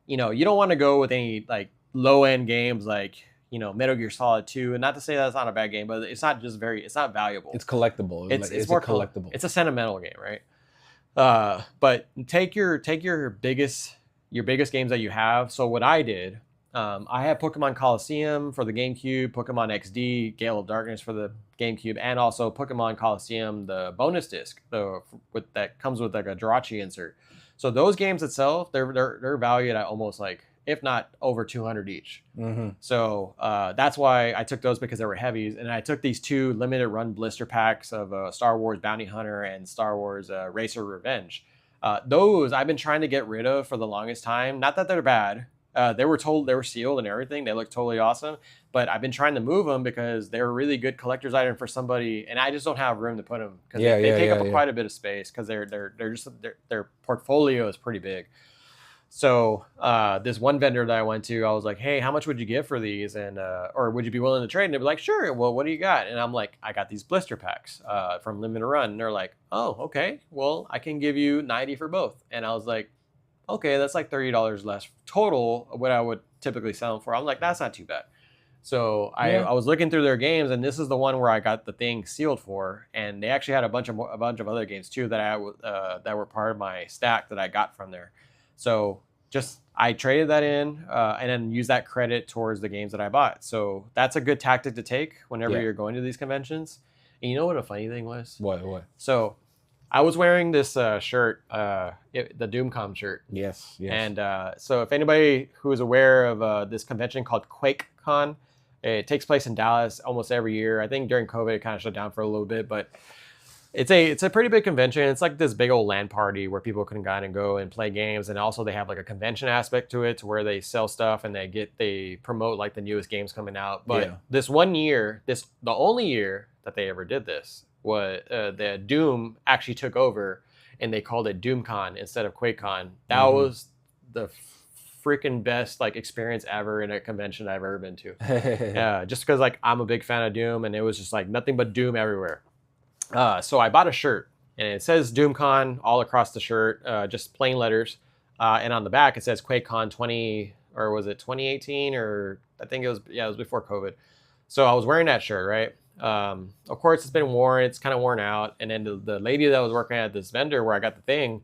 You don't want to go with any like low end games like, Metal Gear Solid 2, and not to say that's not a bad game, but it's not valuable. It's collectible. It's more collectible. It's a sentimental game, right? But take your biggest games that you have. So what I did, I had Pokemon Coliseum for the GameCube, Pokemon XD, Gale of Darkness for the GameCube, and also Pokemon Coliseum, the bonus disc, that comes with like a Jirachi insert. So those games itself, they're valued at almost like, if not over 200 each. So that's why I took those, because they were heavies. And I took these 2 limited run blister packs of Star Wars Bounty Hunter and Star Wars Racer Revenge. Those I've been trying to get rid of for the longest time. Not that they're bad. They were sealed and everything. They look totally awesome. But I've been trying to move them because they're a really good collector's item for somebody, and I just don't have room to put them, because they take up quite a bit of space, because their portfolio is pretty big. So this one vendor that I went to, I was like, hey, how much would you give for these? And or would you be willing to trade? And they'd be like, sure. Well, what do you got? And I'm like, I got these blister packs from Limited Run. And they're like, oh, okay. Well, I can give you 90 for both. And I was like, okay, that's like $30 less total of what I would typically sell them for. I'm like, that's not too bad. So I was looking through their games, and this is the one where I got the thing sealed for. And they actually had a bunch of other games too that that were part of my stack that I got from there. So I traded that in and then use that credit towards the games that I bought. So that's a good tactic to take whenever you're going to these conventions. And you know what a funny thing was? What? So I was wearing this shirt, the DoomCon shirt. Yes. And so if anybody who is aware of this convention called QuakeCon, it takes place in Dallas almost every year. I think during COVID it kind of shut down for a little bit, but it's a pretty big convention. It's like this big old LAN party where people can kind of go and play games, and also they have like a convention aspect to it, to where they sell stuff and they promote like the newest games coming out. But this one year, the only year that they ever did this, was the Doom actually took over, and they called it DoomCon instead of QuakeCon. That was the freaking best like experience ever in a convention I've ever been to. Just because like I'm a big fan of Doom, and it was just like nothing but Doom everywhere. So I bought a shirt, and it says DoomCon all across the shirt, just plain letters. And on the back it says QuakeCon 2018, or I think it was before COVID. So I was wearing that shirt, right? Of course, it's been worn. It's kind of worn out. And then the lady that was working at this vendor where I got the thing,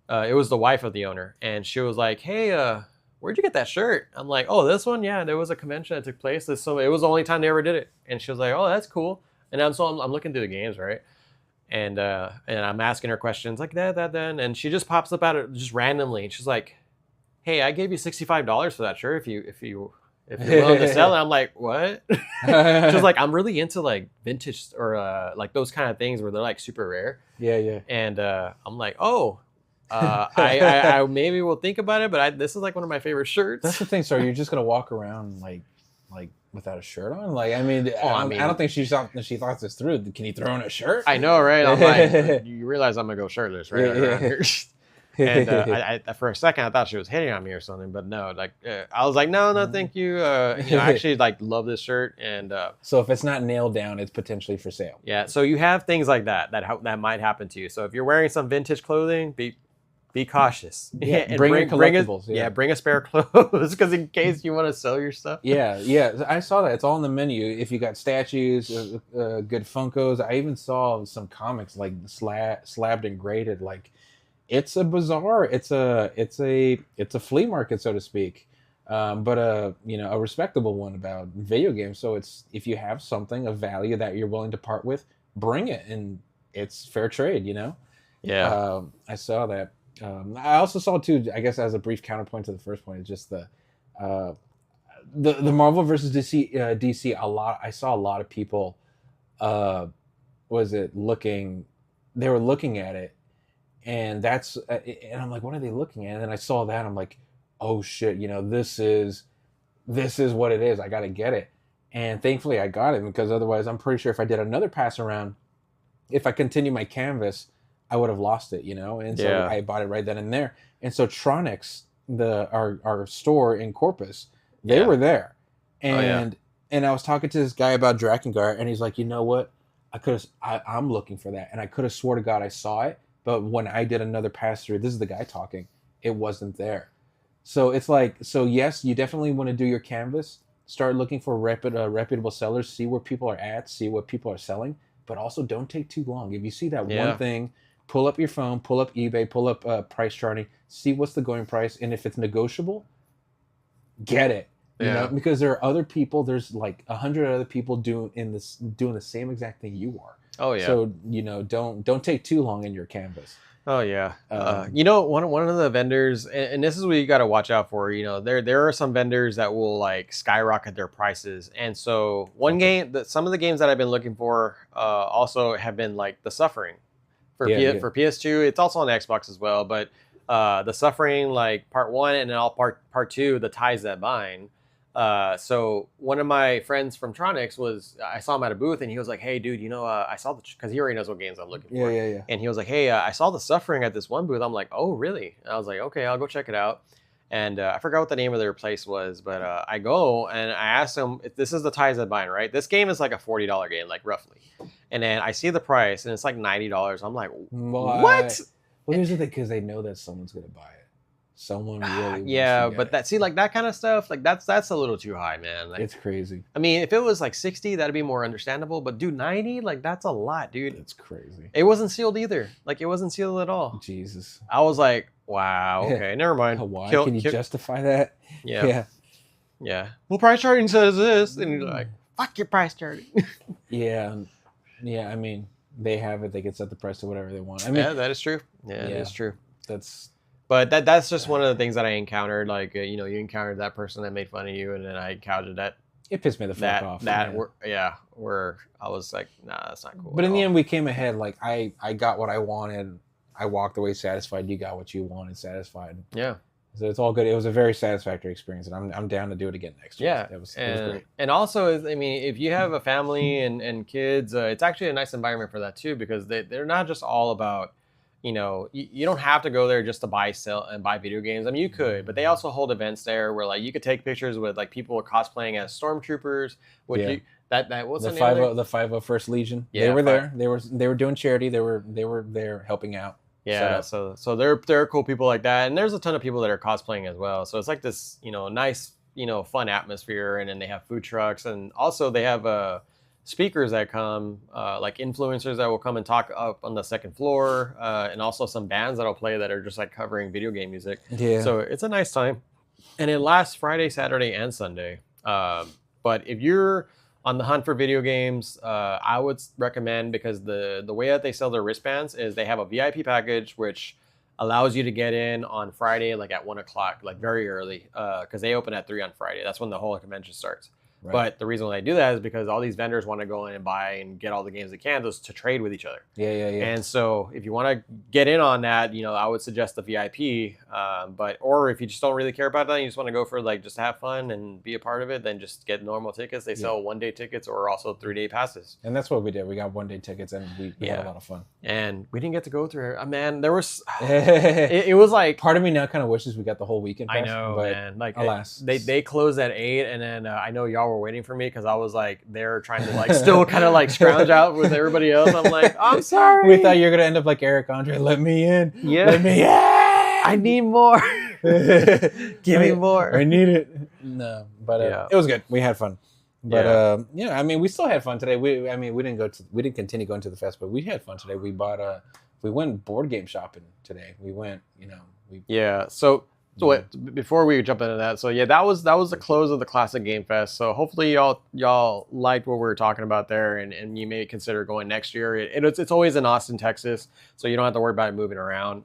it was the wife of the owner, and she was like, "Hey, where'd you get that shirt?" I'm like, "Oh, this one? Yeah, there was a convention that took place. So it was the only time they ever did it." And she was like, "Oh, that's cool." And I'm looking through the games, right? And I'm asking her questions like that, and she just pops up at it just randomly, and she's like, "Hey, I gave you $65 for that shirt if you're willing to sell it." I'm like, "What?" She's like, "I'm really into like vintage or like those kind of things where they're like super rare." Yeah. And I'm like, "Oh, I maybe will think about it, but this is like one of my favorite shirts." That's the thing. So you're just gonna walk around like without a shirt on? Like, I mean, I don't think she thought this through. Can you throw on a shirt? I know, right? I'm like, you realize I'm gonna go shirtless, right? Around here. And I for a second I thought she was hitting on me or something, but no. Like I was like, no, thank you. I actually like love this shirt, and so if it's not nailed down, it's potentially for sale. Yeah. So you have things like that might happen to you. So if you're wearing some vintage clothing, be cautious. Yeah, and bring collectibles. Bring a spare clothes because in case you want to sell your stuff. Yeah. I saw that. It's all in the menu. If you got statues, good Funkos. I even saw some comics like slabbed and graded. Like, it's a bazaar. It's a flea market, so to speak. But a respectable one about video games. So it's, if you have something of value that you're willing to part with, bring it, and it's fair trade. Yeah. I saw that. I also saw too, I guess, as a brief counterpoint to the first point, just the Marvel versus DC a lot. I saw a lot of people they were looking at it, and that's and I'm like, what are they looking at? And then I saw that, I'm like, oh shit, this is what it is. I got to get it. And thankfully I got it, because otherwise I'm pretty sure if I did another pass around, if I continue my canvas, I would have lost it, and so I bought it right then and there. And so Tronics, our store in Corpus, they were there, and I was talking to this guy about Drakengard, and he's like, you know what, I'm looking for that, and I could have swore to God I saw it, but when I did another pass through, this is the guy talking, it wasn't there. So it's like, yes, you definitely want to do your canvas, start looking for reputable sellers, see where people are at, see what people are selling, but also don't take too long. If you see that one thing, pull up your phone, pull up eBay, pull up price charting, see what's the going price, and if it's negotiable, get it. Because there are other people. There's like 100 other people doing the same exact thing you are. Oh yeah. So don't take too long in your canvas. Oh yeah. One of the vendors, and this is what you got to watch out for. There are some vendors that will like skyrocket their prices, and so some of the games that I've been looking for also have been like The Suffering. For PS2, it's also on Xbox as well. But The Suffering, like Part 1 and then Part 2, The Ties That Bind. So one of my friends from Tronics I saw him at a booth, and he was like, "Hey, dude, I saw because he already knows what games I'm looking for." Yeah. And he was like, "Hey, I saw The Suffering at this one booth." I'm like, "Oh, really?" And I was like, "Okay, I'll go check it out." And I forgot what the name of their place was, but I go and I asked him, if this is The Ties That Bind, right? This game is like a $40 game, like roughly. And then I see the price, and it's like $90. I'm like, what? Well, here's the thing, because they know that someone's gonna buy it. Someone really but that kind of stuff, like that's a little too high, man. Like, it's crazy. I mean, if it was like 60, that'd be more understandable. But dude, 90, like that's a lot, dude. It's crazy. It wasn't sealed either. Like it wasn't sealed at all. Jesus. I was like, wow, okay, never mind. Why can you justify that? Yeah. Well, price charting says this, and you're like, fuck your price charting. Yeah. I mean, they have it. They can set the price to whatever they want. I mean, that is true. Yeah, that is true. But that's just one of the things that I encountered. Like, you encountered that person that made fun of you, and then I encountered that. It pissed me the fuck off. Where I was like, nah, that's not cool. But in the end, we came ahead. Like, I got what I wanted. I walked away satisfied. You got what you wanted, satisfied. Yeah. So it's all good. It was a very satisfactory experience, and I'm down to do it again next year. Yeah, it was great. And also, I mean, if you have a family and kids, it's actually a nice environment for that too, because they're not just all about, you don't have to go there just to buy video games. I mean, you could, but they also hold events there where like you could take pictures with like people cosplaying as stormtroopers. What's the name? The 501st Legion. Yeah, they were there. They were doing charity. They were there helping out. Yeah, so there are cool people like that, and there's a ton of people that are cosplaying as well. So it's like this, nice, fun atmosphere, and then they have food trucks, and also they have speakers that come, like influencers that will come and talk up on the second floor, and also some bands that'll play that are just like covering video game music. Yeah. So it's a nice time, and it lasts Friday, Saturday, and Sunday. But if you're on the hunt for video games, I would recommend, because the way that they sell their wristbands is they have a VIP package, which allows you to get in on Friday, like at 1 o'clock, like very early, because they open at 3 on Friday. That's when the whole convention starts. Right. But the reason why they do that is because all these vendors want to go in and buy and get all the games they can to trade with each other. Yeah. And so if you want to get in on that, I would suggest the VIP. Or if you just don't really care about that, you just want to go for like just to have fun and be a part of it, then just get normal tickets. They sell 1-day tickets or also 3-day passes. And that's what we did. We got 1-day tickets and we had a lot of fun. And we didn't get to go through it. Man, there was it was like, part of me now kind of wishes we got the whole weekend pass. I know, but man. Like, alas, they closed at 8, and then I know y'all were waiting for me because I was like there trying to like still kind of like scrounge out with everybody else. I'm like, I'm sorry. We thought you were gonna end up like Eric Andre. Let me in. Yeah. Let me in. I need more. Give me more. I need it. No, but it was good. We had fun. But I mean, we still had fun today. We didn't continue going to the fest, but we had fun today. We went board game shopping today. We went, So before we jump into that, that was the close of the Classic Game Fest. So hopefully y'all liked what we were talking about there, and you may consider going next year. It's always in Austin, Texas, so you don't have to worry about it moving around.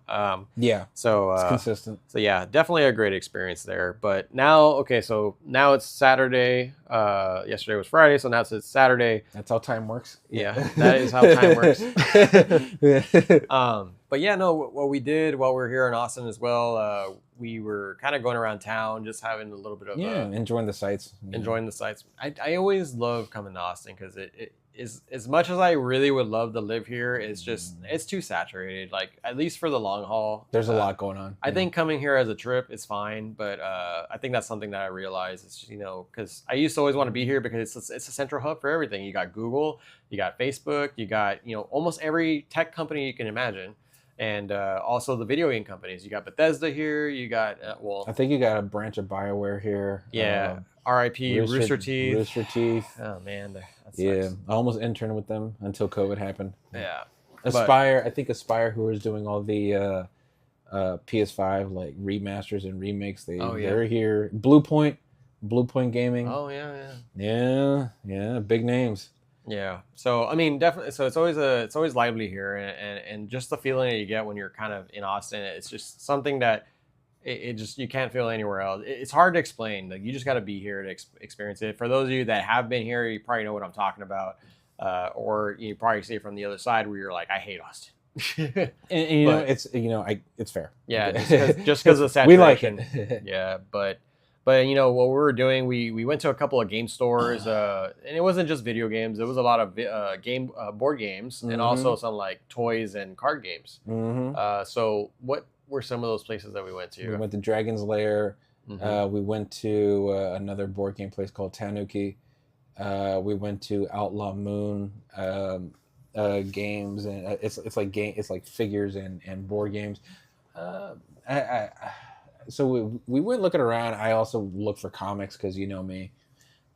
So it's consistent. So yeah, definitely a great experience there. But now it's Saturday. Yesterday was Friday, so now it's Saturday. That's how time works. Yeah, that is how time works. But yeah, no, what we did while we were here in Austin as well, we were kind of going around town, just having a little bit of enjoying the sights. Enjoying the sights. I always love coming to Austin because it is, as much as I really would love to live here, it's too saturated. Like, at least for the long haul, there's a lot going on. I think coming here as a trip is fine, but I think that's something that I realized is, because I used to always want to be here because it's a central hub for everything. You got Google, you got Facebook, you got almost every tech company you can imagine. And also the video game companies. You got Bethesda here. You got, I think you got a branch of BioWare here. Yeah. R.I.P. Rooster Teeth. Rooster Teeth. Oh, man. I almost interned with them until COVID happened. Yeah. Aspire, I think Aspire, who was doing all the PS5 like remasters and remakes, they're here. Blue Point Gaming. Oh, yeah. Yeah, big names. Yeah. So I mean, definitely. So it's always lively here, and just the feeling that you get when you're kind of in Austin, it's just something that it just you can't feel anywhere else. It's hard to explain. Like, you just got to be here to experience it. For those of you that have been here, you probably know what I'm talking about, or you probably see it from the other side where you're like, I hate Austin. It's fair. Yeah, just because of saturation. We like it. Yeah, but what we were doing, we went to a couple of game stores, and it wasn't just video games. It was a lot of board games, and also some like toys and card games. So what were some of those places that we went to? We went to Dragon's Lair. We went to another board game place called Tanuki. We went to Outlaw Moon games, and it's like figures and board games. So we went looking around. I also looked for comics because you know me.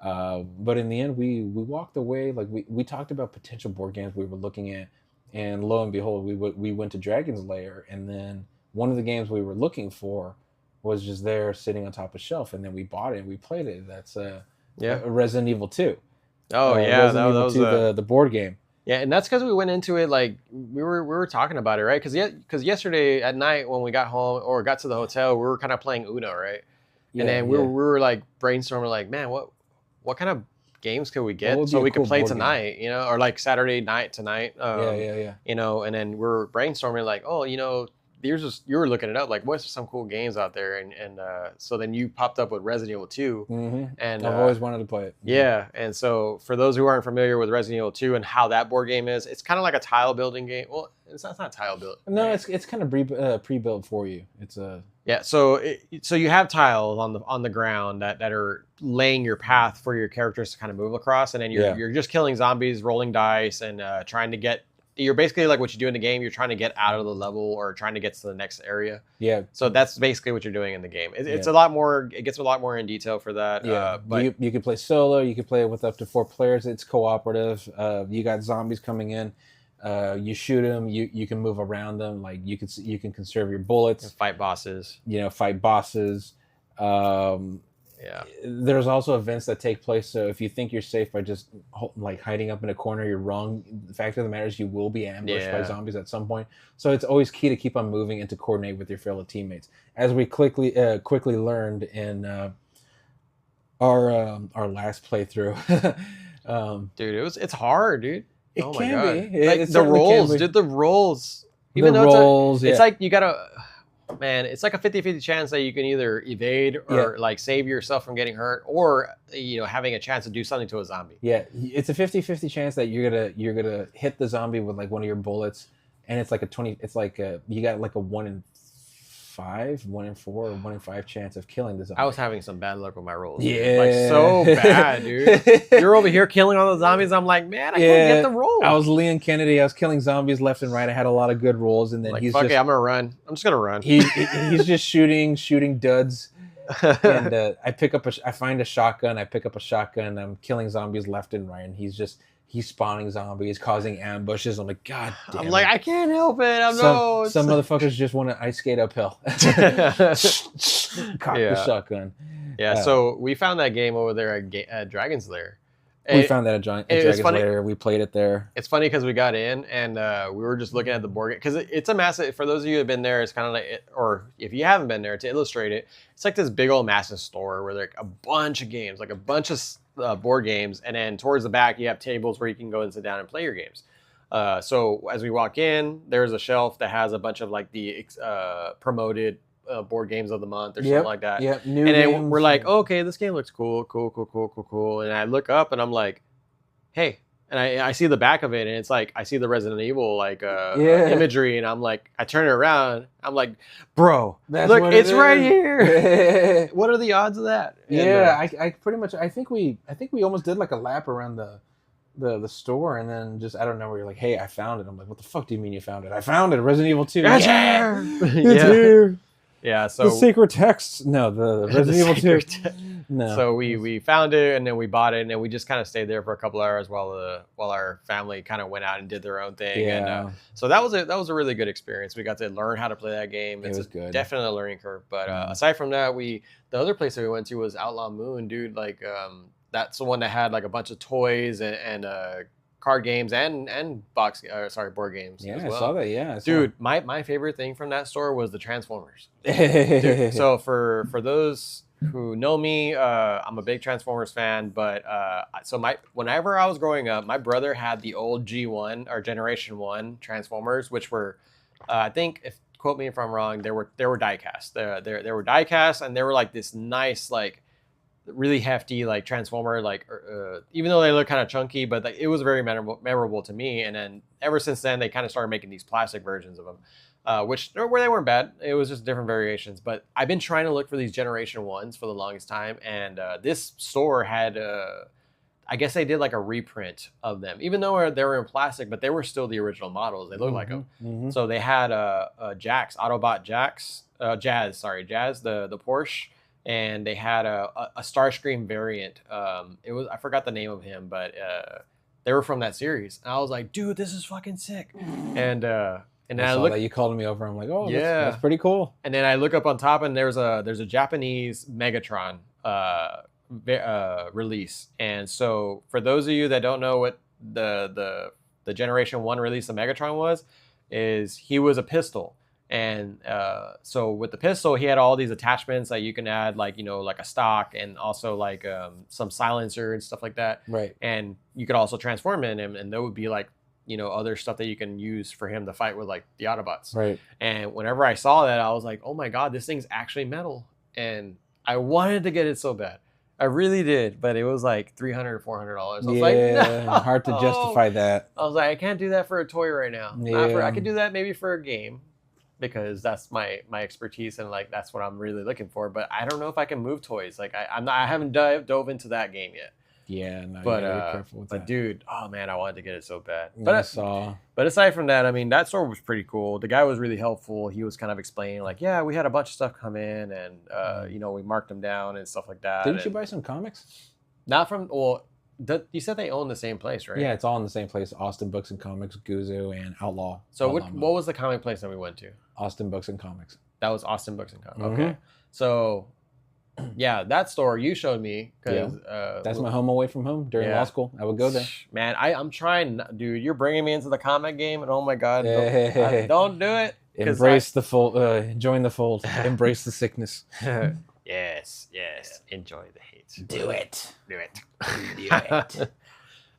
But in the end, we walked away. Like, we talked about potential board games we were looking at, and lo and behold, we went to Dragon's Lair, and then one of the games we were looking for was just there sitting on top of a shelf, and then we bought it and we played it. That's Resident Evil 2. Oh yeah, that was the board game. Yeah, and that's because we went into it like we were talking about it, right? Because yesterday at night when we got home or got to the hotel, we were kind of playing Uno, right? Yeah, and then we were like brainstorming, like, man, what kind of games could we get so we could play tonight, or like Saturday night tonight. And then we're brainstorming like, you were looking it up, like, what's some cool games out there, and so then you popped up with Resident Evil 2, and I've always wanted to play it. Yeah, and so for those who aren't familiar with Resident Evil 2 and how that board game is, it's kind of like a tile building game. Well, it's not tile building. No, it's kind of pre-built for you. It's a so you have tiles on the ground that are laying your path for your characters to kind of move across, and then you're just killing zombies, rolling dice, and trying to get you're basically like what you do in the game. You're trying to get out of the level or trying to get to the next area. Yeah. So that's basically what you're doing in the game. It's a lot more. It gets a lot more in detail for that. Yeah. But you can play solo. You can play with up to 4 players. It's cooperative. You got zombies coming in. You shoot them. You can move around them. Like you can conserve your bullets. Fight bosses. Fight bosses. Yeah. There's also events that take place. So if you think you're safe by just like hiding up in a corner, you're wrong. The fact of the matter is you will be ambushed by zombies at some point. So it's always key to keep on moving and to coordinate with your fellow teammates. As we quickly learned in our last playthrough. Dude, it's hard, dude. It oh can my God. be. Like the rolls, dude, the rolls. Even though it's like you gotta. Man, it's like a 50-50 chance that you can either evade or like save yourself from getting hurt, or having a chance to do something to a zombie. Yeah, it's a 50-50 chance that you're gonna hit the zombie with like one of your bullets, and it's like you got like a 1 in 5, 1 in 4, or 1 in 5 chance of killing the zombie. I was having some bad luck with my rolls. Yeah, like so bad, dude. You're over here killing all the zombies. I'm like, man, I can't get the roll. I was Leon Kennedy. I was killing zombies left and right. I had a lot of good rolls, and then like, fuck it, I'm gonna run. I'm just gonna run. He's just shooting duds. And I find a shotgun. I pick up a shotgun. I'm killing zombies left and right, and he's spawning zombies, causing ambushes. I'm like, God damn I'm like, I can't help it. Some motherfuckers just want to ice skate uphill. Cock the shotgun. Yeah, so we found that game over there at Dragon's Lair. We found that at Dragon's Lair. We played it there. It's funny because we got in and we were just looking at the board game. Because it's a massive, for those of you who have been there, it's kind of like, or if you haven't been there, to illustrate it, it's like this big old massive store where there's like a bunch of games, like a bunch of board games, and then towards the back you have tables where you can go and sit down and play your games. So as we walk in, there's a shelf that has a bunch of like the promoted board games of the month or something like that. Yep. And then we're like, okay, this game looks cool. And I look up and I'm like, hey. And I see the back of it, and it's like I see the Resident Evil imagery, and I'm like, I turn it around, I'm like, bro, look, it's right here. What are the odds of that? Yeah, I pretty much I think we almost did like a lap around the store, and then just out of nowhere you're like, hey, I found it. I'm like, what the fuck do you mean you found it? I found it, Resident Evil 2. It's here. It's here. Yeah, so the secret text. No, the Resident Evil 2. No. So we found it, and then we bought it, and then we just kind of stayed there for a couple hours while our family kind of went out and did their own thing. Yeah. And so that was a really good experience. We got to learn how to play that game. It was good. Definitely a learning curve. But aside from that, the other place that we went to was Outlaw Moon, dude. Like that's the one that had like a bunch of toys and card games and board games. Yeah, as well. I saw that. Yeah, dude, my favorite thing from that store was the Transformers. Dude, so for those who know me, I'm a big Transformers fan, but whenever I was growing up, my brother had the old G1 or Generation 1 Transformers, which were I think, quote me if I'm wrong, they were die cast. They were die cast, and they were like this nice, like really hefty like Transformer, like even though they look kind of chunky, but like, it was very memorable to me. And then ever since then, they kind of started making these plastic versions of them. Where they weren't bad. It was just different variations. But I've been trying to look for these Generation 1s for the longest time. And this store had, I guess they did like a reprint of them. Even though they were in plastic, but they were still the original models. They looked like them. Mm-hmm. So they had Jax, Autobot Jax, Jazz, the Porsche. And they had a Starscream variant. I forgot the name of him, but they were from that series. And I was like, dude, this is fucking sick. And then I looked, that you called me over. I'm like, oh, yeah, that's pretty cool. And then I look up on top, and there's a Japanese Megatron release. And so for those of you that don't know what the Generation 1 release of Megatron was, he was a pistol. And so with the pistol, he had all these attachments that you can add, like like a stock, and also like some silencer and stuff like that. Right. And you could also transform in him, and there would be like other stuff that you can use for him to fight with, like the Autobots. Right. And whenever I saw that, I was like, oh my God, this thing's actually metal. And I wanted to get it so bad. I really did, but it was like $300 or $400. I was like, no. Hard to justify that. I was like, I can't do that for a toy right now. Yeah. I could do that maybe for a game, because that's my expertise, and like that's what I'm really looking for. But I don't know if I can move toys. Like I haven't dove into that game yet. Yeah, no, you But gotta be careful with that. dude, oh man, I wanted to get it so bad. Yeah, But I saw. But aside from that, I mean, that store was pretty cool. The guy was really helpful. He was kind of explaining, like, yeah, we had a bunch of stuff come in, and you know, we marked them down and stuff like that. Didn't you and buy some comics? Not from you said they own the same place, right? Yeah, it's all in the same place. Austin Books and Comics, Guzu, and Outlaw. So Outlaw what was the comic place that we went to? Austin Books and Comics. That was Austin Books and Comics. Mhm. Okay. So yeah, that store you showed me because that's my home away from home during law school. I would go there. Man, I'm trying, dude. You're bringing me into the comic game, and oh my god, don't do it. Embrace the fold. Join the fold. Embrace the sickness. Yes. Enjoy the hate. Do it. Do it. Do it.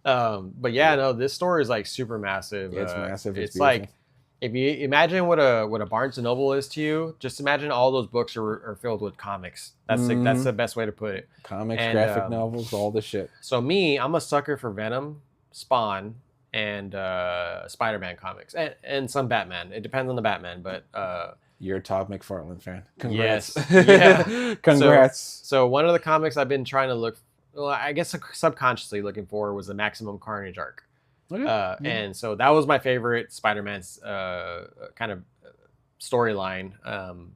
But yeah, no, this store is like super massive. Yeah, it's massive. It's like, if you imagine what a Barnes and Noble is to you, just imagine all those books are filled with comics. That's the best way to put it. Comics, graphic novels, all the shit. So I'm a sucker for Venom, Spawn, and Spider-Man comics, and some Batman. It depends on the Batman, but you're a Todd McFarlane fan. Congrats. Yes. Yeah. Congrats. So one of the comics I've been trying to look, well, I guess subconsciously looking for was the Maximum Carnage arc. Okay. And so that was my favorite Spider-Man's kind of storyline,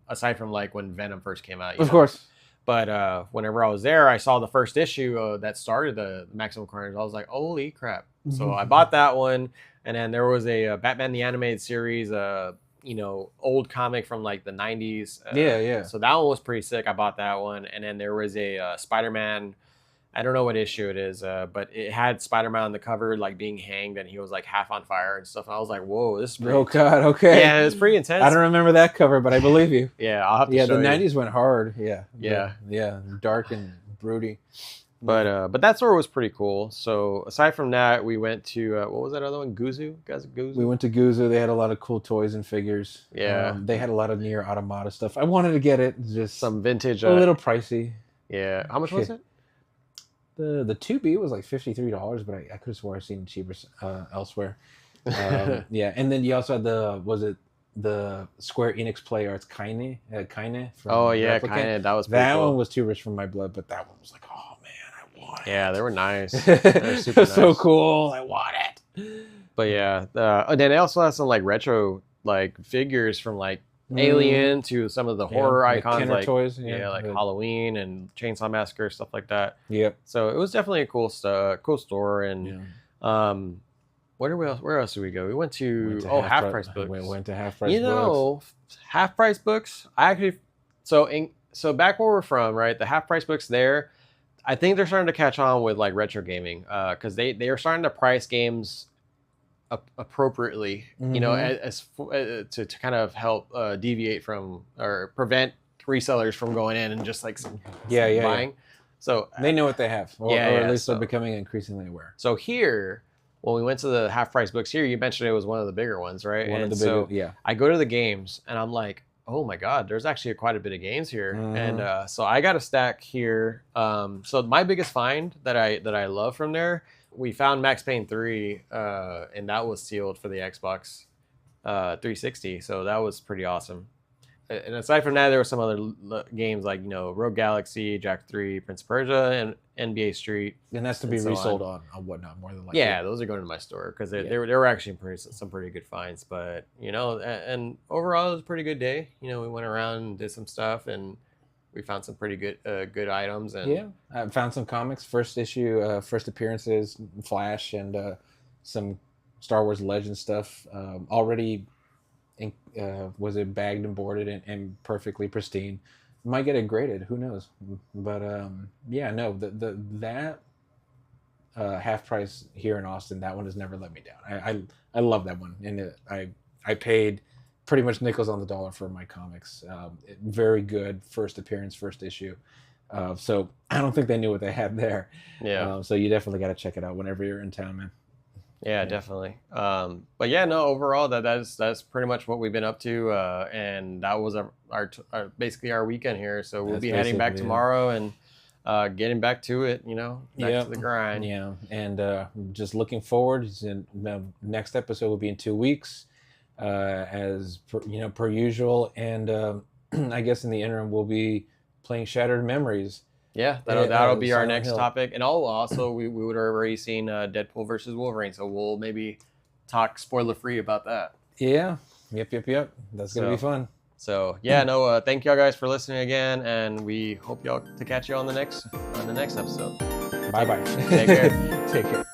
aside from like when Venom first came out. Of course. But whenever I was there, I saw the first issue that started the Maximum Carnage. I was like, holy crap. So I bought that one. And then there was a Batman the Animated Series, old comic from like the 90s. Yeah. So that one was pretty sick. I bought that one. And then there was a Spider-Man, I don't know what issue it is, but it had Spider-Man on the cover, like being hanged, and he was like half on fire and stuff. And I was like, "Whoa, this is pretty." Oh God, okay. Yeah, it's pretty intense. I don't remember that cover, but I believe you. Yeah, I'll have to. Yeah, show the you. '90s went hard. Yeah. Yeah, dark and broody. But that store was pretty cool. So aside from that, we went to what was that other one? Guzu, guys. Guzu. We went to Guzu. They had a lot of cool toys and figures. Yeah, they had a lot of Nier Automata stuff. I wanted to get it. Just some vintage. A little pricey. Yeah, how much was it? The 2B was like $53, but I could have swore I've seen it cheaper elsewhere. Yeah, and then you also had the Square Enix Play Arts Kaine from Replicant. Kaine. That was pretty that cool. one was too rich for my blood, but that one was like, oh man, I want it. Yeah, they were nice. They're super nice. So cool. I want it. But yeah, and then they also have some like retro like figures from like Alien to some of the horror icons like toys, like Halloween and Chainsaw Massacre, stuff like that. Yep. So it was definitely a cool store. And where else did we go? We went to Half Price Books. We went to Half Price Books. Half Price Books. I actually so back where we're from, right? The Half Price Books there. I think they're starting to catch on with like retro gaming because they are starting to price games appropriatly, as to kind of help deviate from or prevent resellers from going in and just like buying. So they know what they have, or at least they're becoming increasingly aware. So here, when we went to the Half Price Books here, you mentioned it was one of the bigger ones, right? One of the bigger, yeah. I go to the games and I'm like, oh my God, there's actually quite a bit of games here. And so I got a stack here. So my biggest find that I love from there, we found Max Payne 3, and that was sealed for the Xbox 360. So that was pretty awesome. And aside from that, there were some other games like, Rogue Galaxy, Jack 3, Prince of Persia, and NBA Street. And that's to be resold on whatnot, more than likely. Yeah, those are going to my store because they were actually some pretty good finds. But, and overall, it was a pretty good day. We went around and did some stuff, and we found some pretty good items. And yeah, I found some comics, first issue, first appearances, Flash, and some Star Wars Legends stuff. Already, was it bagged and boarded and perfectly pristine? Might get it graded, who knows? But that Half Price here in Austin, that one has never let me down. I love that one, and I paid pretty much nickels on the dollar for my comics. Very good first appearance, first issue. So I don't think they knew what they had there. Yeah. So you definitely got to check it out whenever you're in town, man. Yeah, definitely. But yeah, no, overall that's pretty much what we've been up to. And that was our basically our weekend here. So we'll be heading back tomorrow and getting back to it, back to the grind. Yeah. And just looking forward. The next episode will be in 2 weeks. As per usual, and I guess in the interim we'll be playing Shattered Memories, Yeah, that'll be our next topic. And also, we would have already seen Deadpool versus Wolverine, so we'll maybe talk spoiler-free about that. Yeah. Yep. That's going to be fun. So, yeah, no, thank y'all guys for listening again, and we hope y'all to catch you on the next episode. Bye-bye. Take care. Take care.